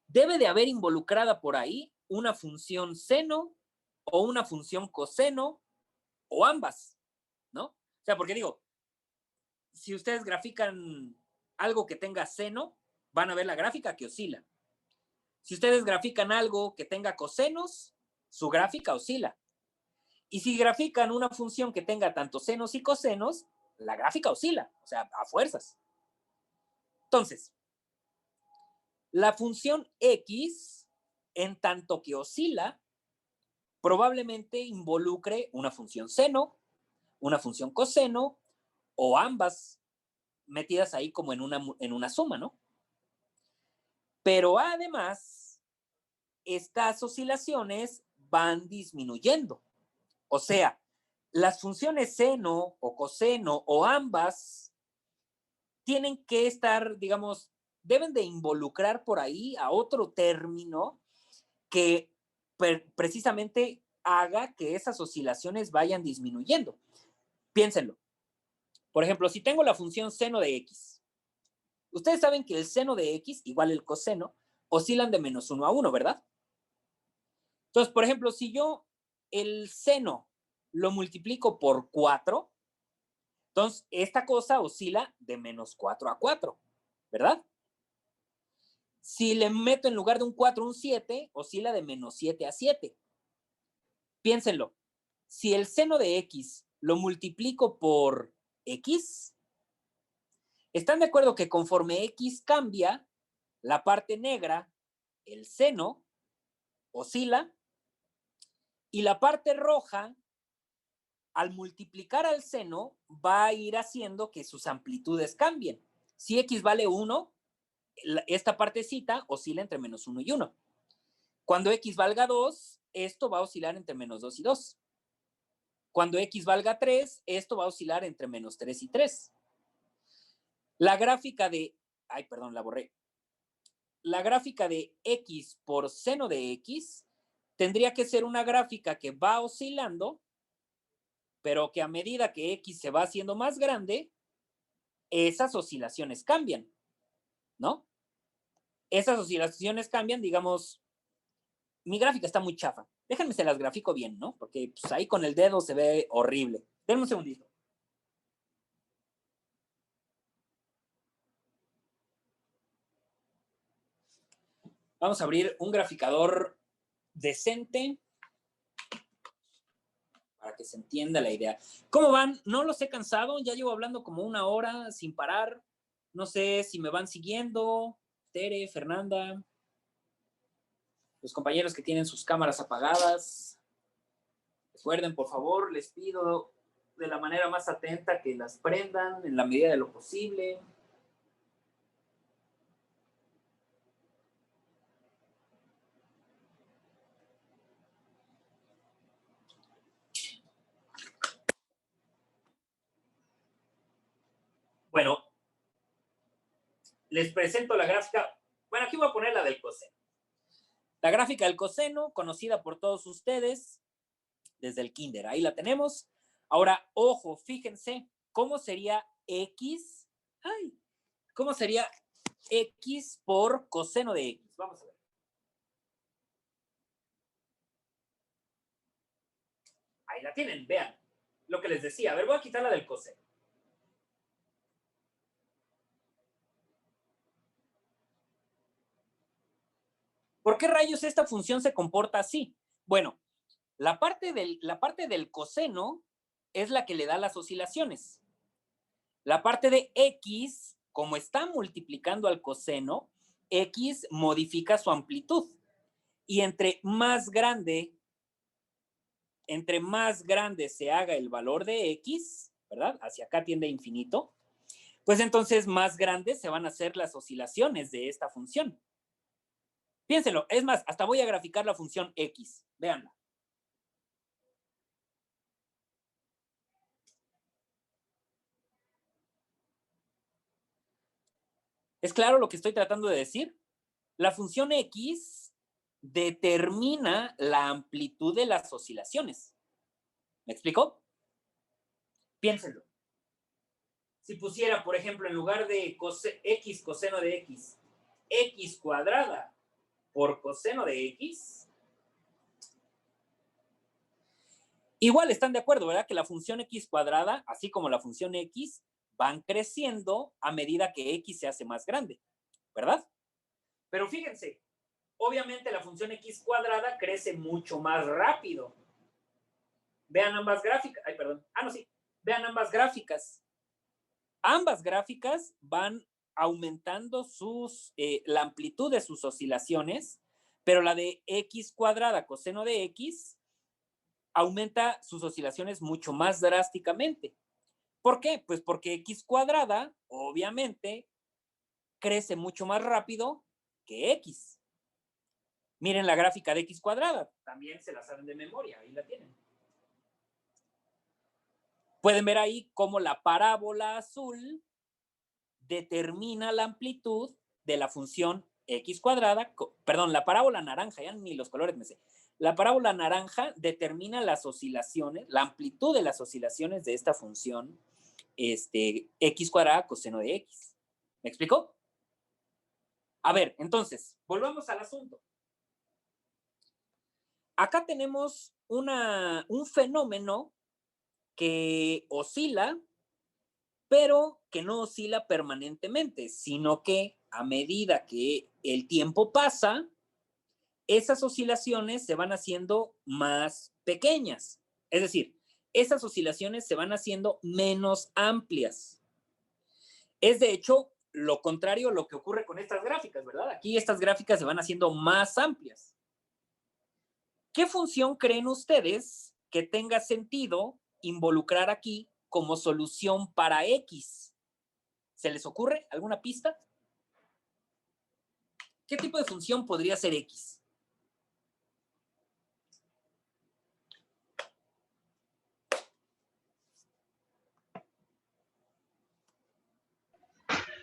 debe de haber involucrada por ahí una función seno o una función coseno o ambas, ¿no? O sea, porque digo, si ustedes grafican algo que tenga seno, van a ver la gráfica que oscila. Si ustedes grafican algo que tenga cosenos, su gráfica oscila. Y si grafican una función que tenga tanto senos y cosenos, la gráfica oscila, o sea, a fuerzas. Entonces, la función x, en tanto que oscila, probablemente involucre una función seno, una función coseno, o ambas metidas ahí como en una suma, ¿no? Pero además, estas oscilaciones van disminuyendo. O sea, las funciones seno o coseno o ambas tienen que estar, digamos, deben de involucrar por ahí a otro término que precisamente haga que esas oscilaciones vayan disminuyendo. Piénsenlo. Por ejemplo, si tengo la función seno de x, ustedes saben que el seno de x igual el coseno oscilan de -1 a 1, ¿verdad? Entonces, por ejemplo, si yo el seno lo multiplico por 4, entonces esta cosa oscila de -4 a 4, ¿verdad? Si le meto en lugar de un 4 un 7, oscila de -7 a 7. Piénsenlo. Si el seno de x lo multiplico por x, ¿están de acuerdo que conforme x cambia, la parte negra, el seno, oscila, y la parte roja, al multiplicar al seno, va a ir haciendo que sus amplitudes cambien? Si x vale 1, esta partecita oscila entre -1 y 1. Cuando x valga 2, esto va a oscilar entre -2 y 2. Cuando x valga 3, esto va a oscilar entre -3 y 3. La gráfica de, perdón, la borré. La gráfica de x por seno de x tendría que ser una gráfica que va oscilando, pero que a medida que x se va haciendo más grande, esas oscilaciones cambian, ¿no? Esas oscilaciones cambian, digamos, mi gráfica está muy chafa. Déjenme se las grafico bien, ¿no? Porque pues, ahí con el dedo se ve horrible. Denme un segundito. Vamos a abrir un graficador decente para que se entienda la idea. ¿Cómo van? No los he cansado, ya llevo hablando como 1 hora sin parar. No sé si me van siguiendo. Tere, Fernanda. Los compañeros que tienen sus cámaras apagadas, recuerden, por favor, les pido de la manera más atenta que las prendan en la medida de lo posible. Bueno, les presento la gráfica. Bueno, aquí voy a poner la del coseno. La gráfica del coseno, conocida por todos ustedes desde el kinder. Ahí la tenemos. Ahora, ojo, fíjense, ¿cómo sería X? Ay, ¿cómo sería X por coseno de X? Vamos a ver. Ahí la tienen, vean. Lo que les decía. A ver, voy a quitar la del coseno. ¿Por qué rayos esta función se comporta así? Bueno, la parte del coseno es la que le da las oscilaciones. La parte de X, como está multiplicando al coseno, X modifica su amplitud. Y entre más grande se haga el valor de X, ¿verdad? Hacia acá tiende a infinito, pues entonces más grandes se van a hacer las oscilaciones de esta función. Piénsenlo, es más, hasta voy a graficar la función X. Véanla. ¿Es claro lo que estoy tratando de decir? La función X determina la amplitud de las oscilaciones. ¿Me explico? Piénsenlo. Si pusiera, por ejemplo, en lugar de X coseno de X, X cuadrada por coseno de X, igual están de acuerdo, ¿verdad? Que la función X cuadrada, así como la función X, van creciendo a medida que X se hace más grande, ¿verdad? Pero fíjense, obviamente la función X cuadrada crece mucho más rápido. Vean ambas gráficas. Ay, perdón. No, sí. Vean ambas gráficas. Ambas gráficas van aumentando la amplitud de sus oscilaciones, pero la de X cuadrada coseno de X aumenta sus oscilaciones mucho más drásticamente. ¿Por qué? Pues porque X cuadrada, obviamente, crece mucho más rápido que X. Miren la gráfica de X cuadrada. También se la saben de memoria. Ahí la tienen. Pueden ver ahí cómo la parábola azul determina la amplitud de la función X cuadrada. Perdón, la parábola naranja, ya ni los colores me sé. La parábola naranja determina las oscilaciones, la amplitud de las oscilaciones de esta función X cuadrada coseno de X. ¿Me explicó? A ver, entonces, volvamos al asunto. Acá tenemos un fenómeno que oscila, pero que no oscila permanentemente, sino que a medida que el tiempo pasa, esas oscilaciones se van haciendo más pequeñas. Es decir, esas oscilaciones se van haciendo menos amplias. Es de hecho lo contrario a lo que ocurre con estas gráficas, ¿verdad? Aquí estas gráficas se van haciendo más amplias. ¿Qué función creen ustedes que tenga sentido involucrar aquí como solución para X? ¿Se les ocurre alguna pista? ¿Qué tipo de función podría ser X?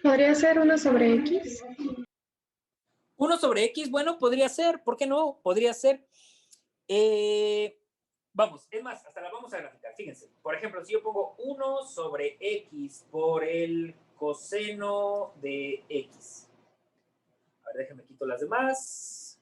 ¿Podría ser 1 sobre X? 1 sobre X, bueno, podría ser, ¿por qué no? Podría ser. Vamos, es más, hasta la vamos a graficar, fíjense. Por ejemplo, si yo pongo 1 sobre X por el coseno de X. A ver, déjenme quito las demás.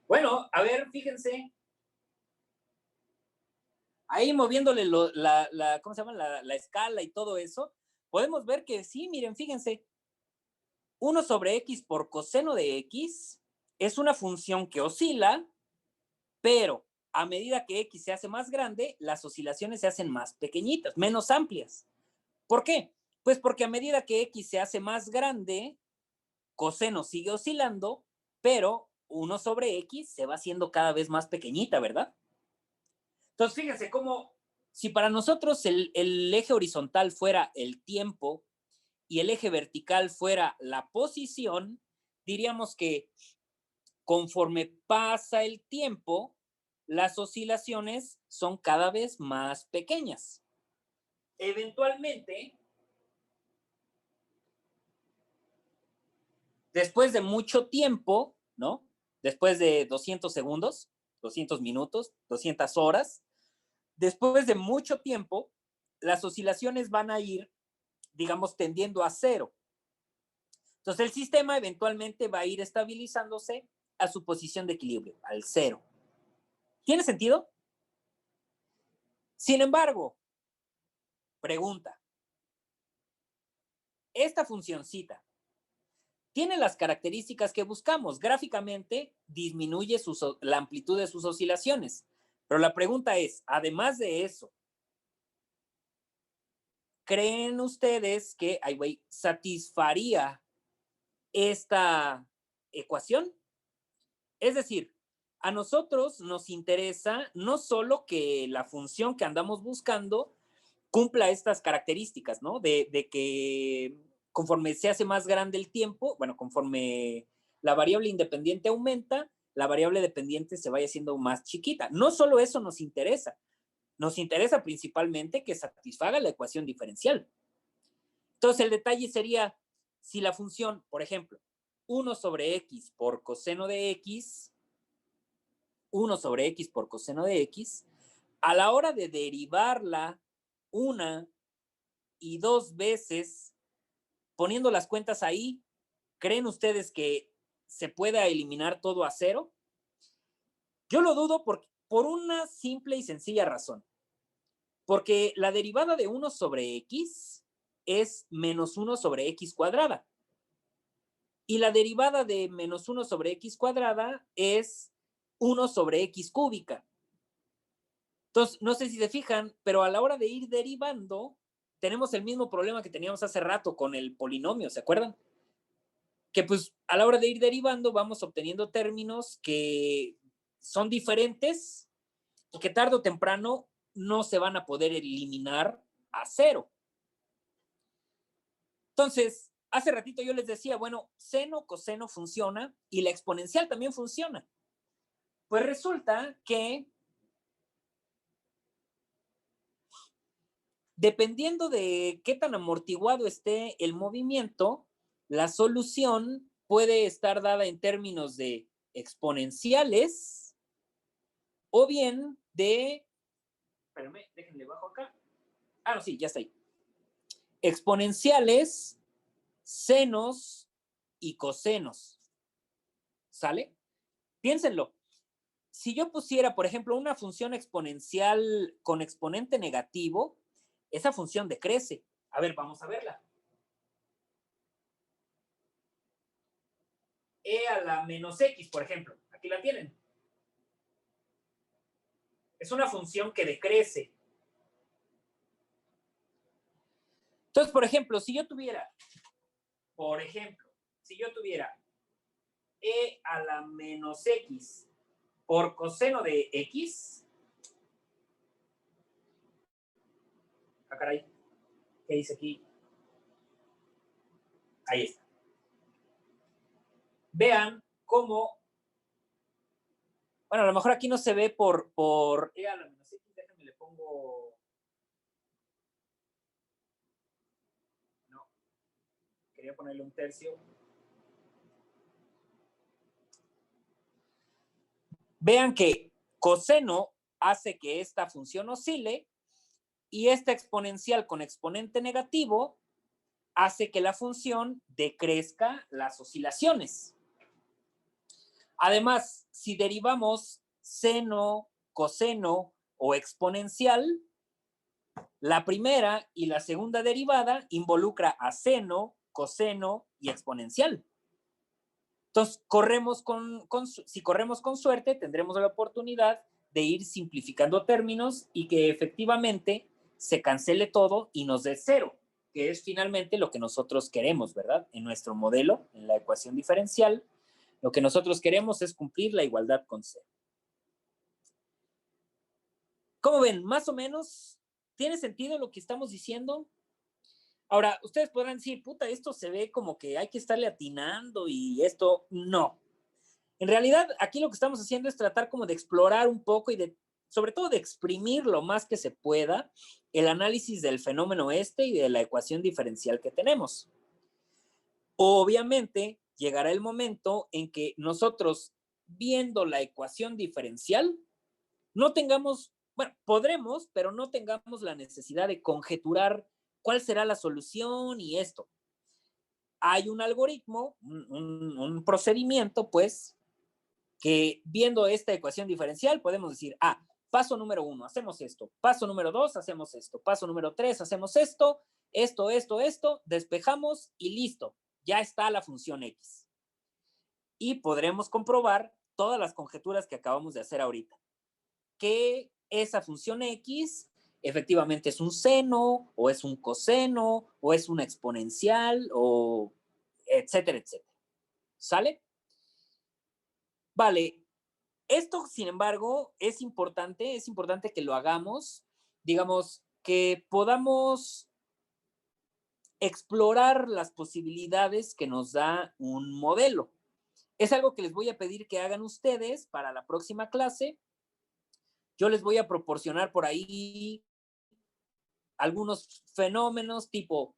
Bueno, a ver, fíjense. Ahí moviéndole ¿cómo se llama? La escala y todo eso, podemos ver que sí, miren, fíjense. 1 sobre X por coseno de X es una función que oscila, pero a medida que X se hace más grande, las oscilaciones se hacen más pequeñitas, menos amplias. ¿Por qué? Pues porque a medida que X se hace más grande, coseno sigue oscilando, pero 1 sobre X se va haciendo cada vez más pequeñita, ¿verdad? Entonces, fíjense cómo, si para nosotros el eje horizontal fuera el tiempo y el eje vertical fuera la posición, diríamos que conforme pasa el tiempo, las oscilaciones son cada vez más pequeñas. Eventualmente, después de mucho tiempo, ¿no? Después de 200 segundos, 200 minutos, 200 horas, después de mucho tiempo, las oscilaciones van a ir, digamos, tendiendo a cero. Entonces, el sistema eventualmente va a ir estabilizándose a su posición de equilibrio, al cero. ¿Tiene sentido? Sin embargo, pregunta, esta funcioncita tiene las características que buscamos. Gráficamente disminuye la amplitud de sus oscilaciones. Pero la pregunta es, además de eso, ¿creen ustedes que satisfaría esta ecuación? Es decir, a nosotros nos interesa no solo que la función que andamos buscando cumpla estas características, ¿no? De que conforme se hace más grande el tiempo, bueno, conforme la variable independiente aumenta, la variable dependiente se vaya haciendo más chiquita. No solo eso nos interesa principalmente que satisfaga la ecuación diferencial. Entonces, el detalle sería, si la función, por ejemplo, 1 sobre x por coseno de x, 1 sobre x por coseno de x, a la hora de derivarla una y dos veces, poniendo las cuentas ahí, ¿creen ustedes que se pueda eliminar todo a cero? Yo lo dudo por una simple y sencilla razón. Porque la derivada de 1 sobre x es menos 1 sobre x cuadrada. Y la derivada de menos 1 sobre x cuadrada es 1 sobre x cúbica. Entonces, no sé si se fijan, pero a la hora de ir derivando, tenemos el mismo problema que teníamos hace rato con el polinomio, ¿se acuerdan? Que pues a la hora de ir derivando vamos obteniendo términos que son diferentes y que tarde o temprano no se van a poder eliminar a cero. Entonces, hace ratito yo les decía, bueno, seno, coseno funciona y la exponencial también funciona. Pues resulta que dependiendo de qué tan amortiguado esté el movimiento, la solución puede estar dada en términos de exponenciales o bien de... Espérame, déjenle bajo acá. Ah, no, sí, ya está ahí. Exponenciales, senos y cosenos. ¿Sale? Piénsenlo. Si yo pusiera, por ejemplo, una función exponencial con exponente negativo, esa función decrece. A ver, vamos a verla. E a la menos x, por ejemplo. Aquí la tienen. Es una función que decrece. Entonces, por ejemplo, si yo tuviera e a la menos x por coseno de x. Ah, caray. ¿Qué dice aquí? Ahí está. Vean cómo, bueno, a lo mejor aquí no se ve por e a la menos x, déjenme le pongo, no, quería ponerle un tercio. Vean que coseno hace que esta función oscile y esta exponencial con exponente negativo hace que la función decrezca las oscilaciones. Además, si derivamos seno, coseno o exponencial, la primera y la segunda derivada involucra a seno, coseno y exponencial. Entonces, si corremos con suerte, tendremos la oportunidad de ir simplificando términos y que efectivamente se cancele todo y nos dé cero, que es finalmente lo que nosotros queremos, ¿verdad? En nuestro modelo, en la ecuación diferencial, lo que nosotros queremos es cumplir la igualdad con cero. ¿Cómo ven? Más o menos, ¿tiene sentido lo que estamos diciendo? Ahora, ustedes podrán decir, puta, esto se ve como que hay que estarle atinando y esto no. En realidad, aquí lo que estamos haciendo es tratar como de explorar un poco y sobre todo de exprimir lo más que se pueda el análisis del fenómeno y de la ecuación diferencial que tenemos. Obviamente, llegará el momento en que nosotros, viendo la ecuación diferencial, no tengamos, bueno, podremos, pero no tengamos la necesidad de conjeturar cuál será la solución y esto. Hay un algoritmo, un procedimiento, pues, que viendo esta ecuación diferencial podemos decir, paso número 1, hacemos esto. Paso número 2, hacemos esto. Paso número 3, hacemos esto. Esto, despejamos y listo. Ya está la función X. Y podremos comprobar todas las conjeturas que acabamos de hacer ahorita. Que esa función X efectivamente es un seno, o es un coseno, o es una exponencial, o etcétera, etcétera. ¿Sale? Vale. Esto, sin embargo, es importante que lo hagamos, digamos, que podamos explorar las posibilidades que nos da un modelo. Es algo que les voy a pedir que hagan ustedes para la próxima clase. Yo les voy a proporcionar por ahí algunos fenómenos tipo,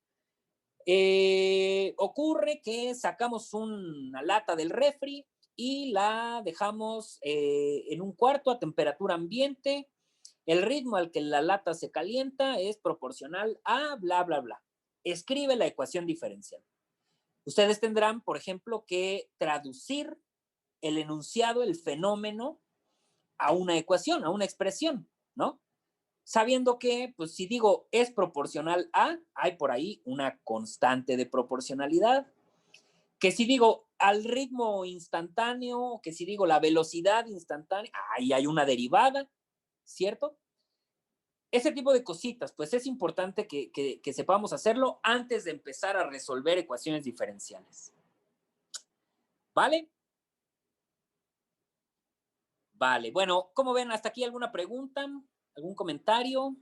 ocurre que sacamos una lata del refri y la dejamos en un cuarto a temperatura ambiente. El ritmo al que la lata se calienta es proporcional a bla, bla, bla. Escribe la ecuación diferencial. Ustedes tendrán, por ejemplo, que traducir el enunciado, el fenómeno, a una ecuación, a una expresión, ¿no? Sabiendo que, pues si digo es proporcional a, hay por ahí una constante de proporcionalidad. Que si digo al ritmo instantáneo, que si digo la velocidad instantánea, ahí hay una derivada, ¿cierto? Ese tipo de cositas, pues es importante que sepamos hacerlo antes de empezar a resolver ecuaciones diferenciales. ¿Vale? Vale, bueno, ¿cómo ven? ¿Hasta aquí alguna pregunta? ¿Algún comentario?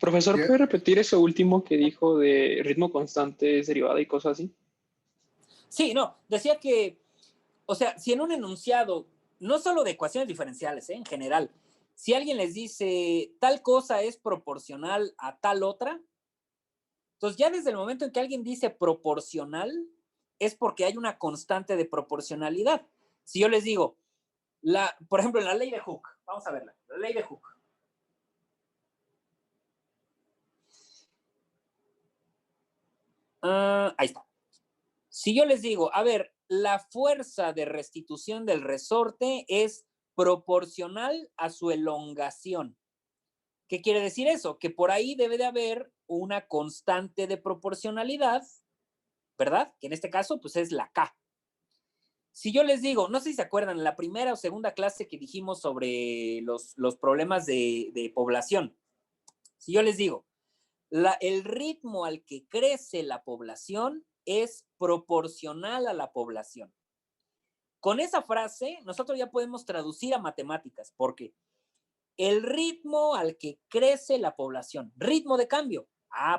Profesor, ¿puede repetir eso último que dijo de ritmo constante, es derivada y cosas así? Sí, no, decía que, o sea, si en un enunciado, no solo de ecuaciones diferenciales, en general, si alguien les dice tal cosa es proporcional a tal otra, entonces ya desde el momento en que alguien dice proporcional, es porque hay una constante de proporcionalidad. Si yo les digo, por ejemplo, en la ley de Hooke, vamos a verla, la ley de Hooke. Ahí está. Si yo les digo, a ver, la fuerza de restitución del resorte es proporcional a su elongación. ¿Qué quiere decir eso? Que por ahí debe de haber una constante de proporcionalidad, ¿verdad? Que en este caso, pues es la K. Si yo les digo, no sé si se acuerdan, en la primera o segunda clase que dijimos sobre los problemas de población. Si yo les digo, el ritmo al que crece la población es proporcional a la población. Con esa frase, nosotros ya podemos traducir a matemáticas, porque el ritmo al que crece la población, ritmo de cambio,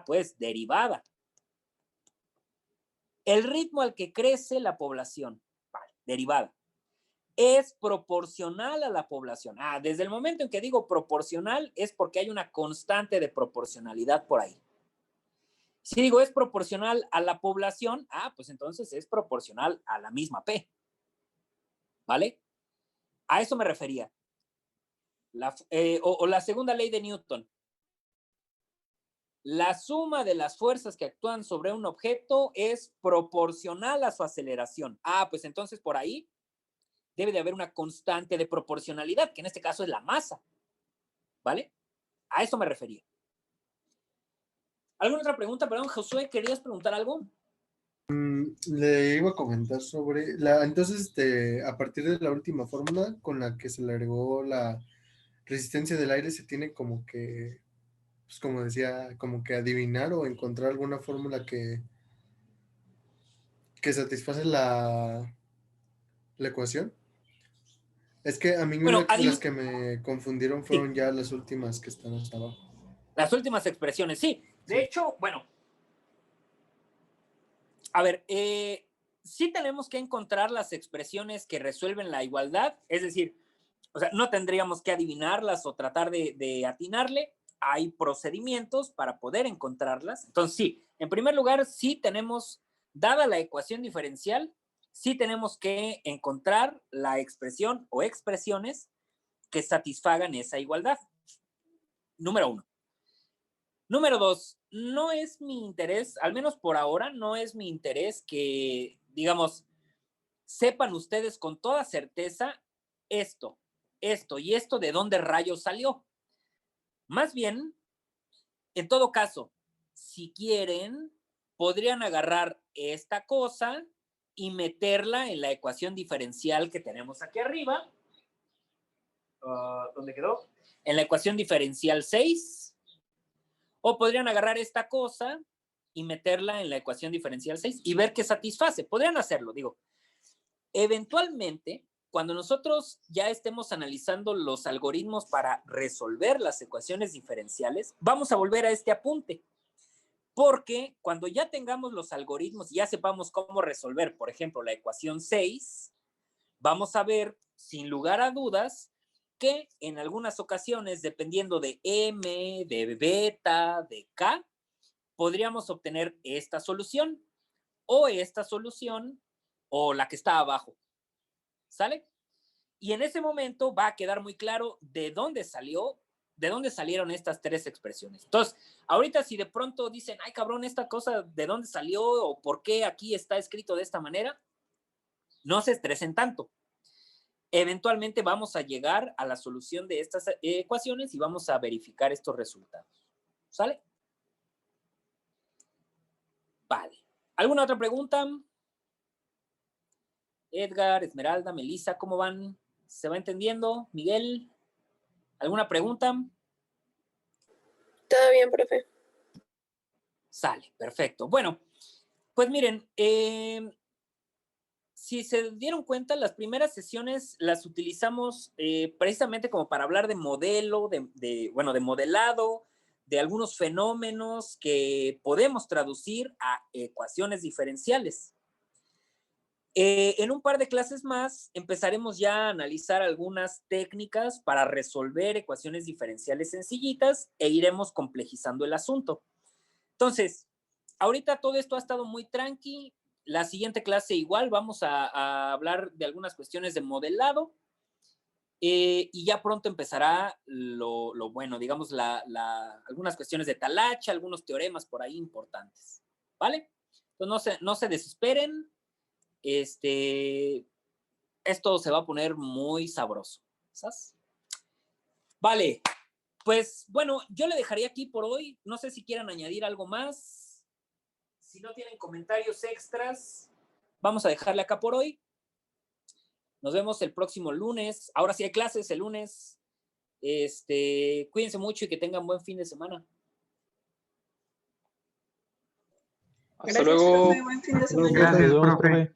pues derivada. El ritmo al que crece la población, vale, derivada, es proporcional a la población. Desde el momento en que digo proporcional es porque hay una constante de proporcionalidad por ahí. Si digo es proporcional a la población, pues entonces es proporcional a la misma P. ¿Vale? A eso me refería. O la segunda ley de Newton. La suma de las fuerzas que actúan sobre un objeto es proporcional a su aceleración. Pues entonces por ahí debe de haber una constante de proporcionalidad, que en este caso es la masa. ¿Vale? A eso me refería. ¿Alguna otra pregunta? Perdón, Josué, ¿querías preguntar algo? Le iba a comentar sobre entonces, a partir de la última fórmula con la que se le agregó la resistencia del aire, se tiene como que, pues como decía, como que adivinar o encontrar alguna fórmula que satisface la ecuación. Es que a mí Bueno, las que me confundieron sí, fueron ya las últimas que están hasta abajo. las últimas expresiones, sí. De Sí. hecho, bueno, a ver, sí tenemos que encontrar las expresiones que resuelven la igualdad, es decir, o sea, no tendríamos que adivinarlas o tratar de atinarle. Hay procedimientos para poder encontrarlas. Entonces, sí, en primer lugar, sí tenemos, dada la ecuación diferencial, sí tenemos que encontrar la expresión o expresiones que satisfagan esa igualdad. Número 1. Número 2, no es mi interés, al menos por ahora, no es mi interés que, digamos, sepan ustedes con toda certeza esto y esto de dónde rayos salió. Más bien, en todo caso, si quieren, podrían agarrar esta cosa y meterla en la ecuación diferencial que tenemos aquí arriba. ¿Dónde quedó? En la ecuación diferencial 6. O podrían agarrar esta cosa y meterla en la ecuación diferencial 6 y ver qué satisface. Podrían hacerlo, digo. Eventualmente, cuando nosotros ya estemos analizando los algoritmos para resolver las ecuaciones diferenciales, vamos a volver a este apunte. Porque cuando ya tengamos los algoritmos y ya sepamos cómo resolver, por ejemplo, la ecuación 6, vamos a ver, sin lugar a dudas, que en algunas ocasiones, dependiendo de M, de beta, de K, podríamos obtener esta solución o la que está abajo. ¿Sale? Y en ese momento va a quedar muy claro de dónde salieron estas tres expresiones. Entonces, ahorita si de pronto dicen, ay cabrón, esta cosa, ¿de dónde salió o por qué aquí está escrito de esta manera? No se estresen tanto. Eventualmente vamos a llegar a la solución de estas ecuaciones y vamos a verificar estos resultados. ¿Sale? Vale. ¿Alguna otra pregunta? Edgar, Esmeralda, Melissa, ¿cómo van? ¿Se va entendiendo? Miguel, ¿alguna pregunta? Todo bien, profe. Sale, perfecto. Bueno, pues miren, si se dieron cuenta, las primeras sesiones las utilizamos precisamente como para hablar de modelo, de modelado, de algunos fenómenos que podemos traducir a ecuaciones diferenciales. En un par de clases más empezaremos ya a analizar algunas técnicas para resolver ecuaciones diferenciales sencillitas e iremos complejizando el asunto. Entonces, ahorita todo esto ha estado muy tranqui. La siguiente clase igual vamos a hablar de algunas cuestiones de modelado y ya pronto empezará lo bueno, digamos, algunas cuestiones de talacha, algunos teoremas por ahí importantes. ¿Vale? Entonces no se desesperen. Esto se va a poner muy sabroso. ¿Sabes? Vale, pues bueno, yo le dejaría aquí por hoy. No sé si quieran añadir algo más. Si no tienen comentarios extras, vamos a dejarle acá por hoy. Nos vemos el próximo lunes. Ahora sí hay clases el lunes. Cuídense mucho y que tengan buen fin de semana. Hasta Gracias, luego. profe. Buen fin de semana. Gracias, profe.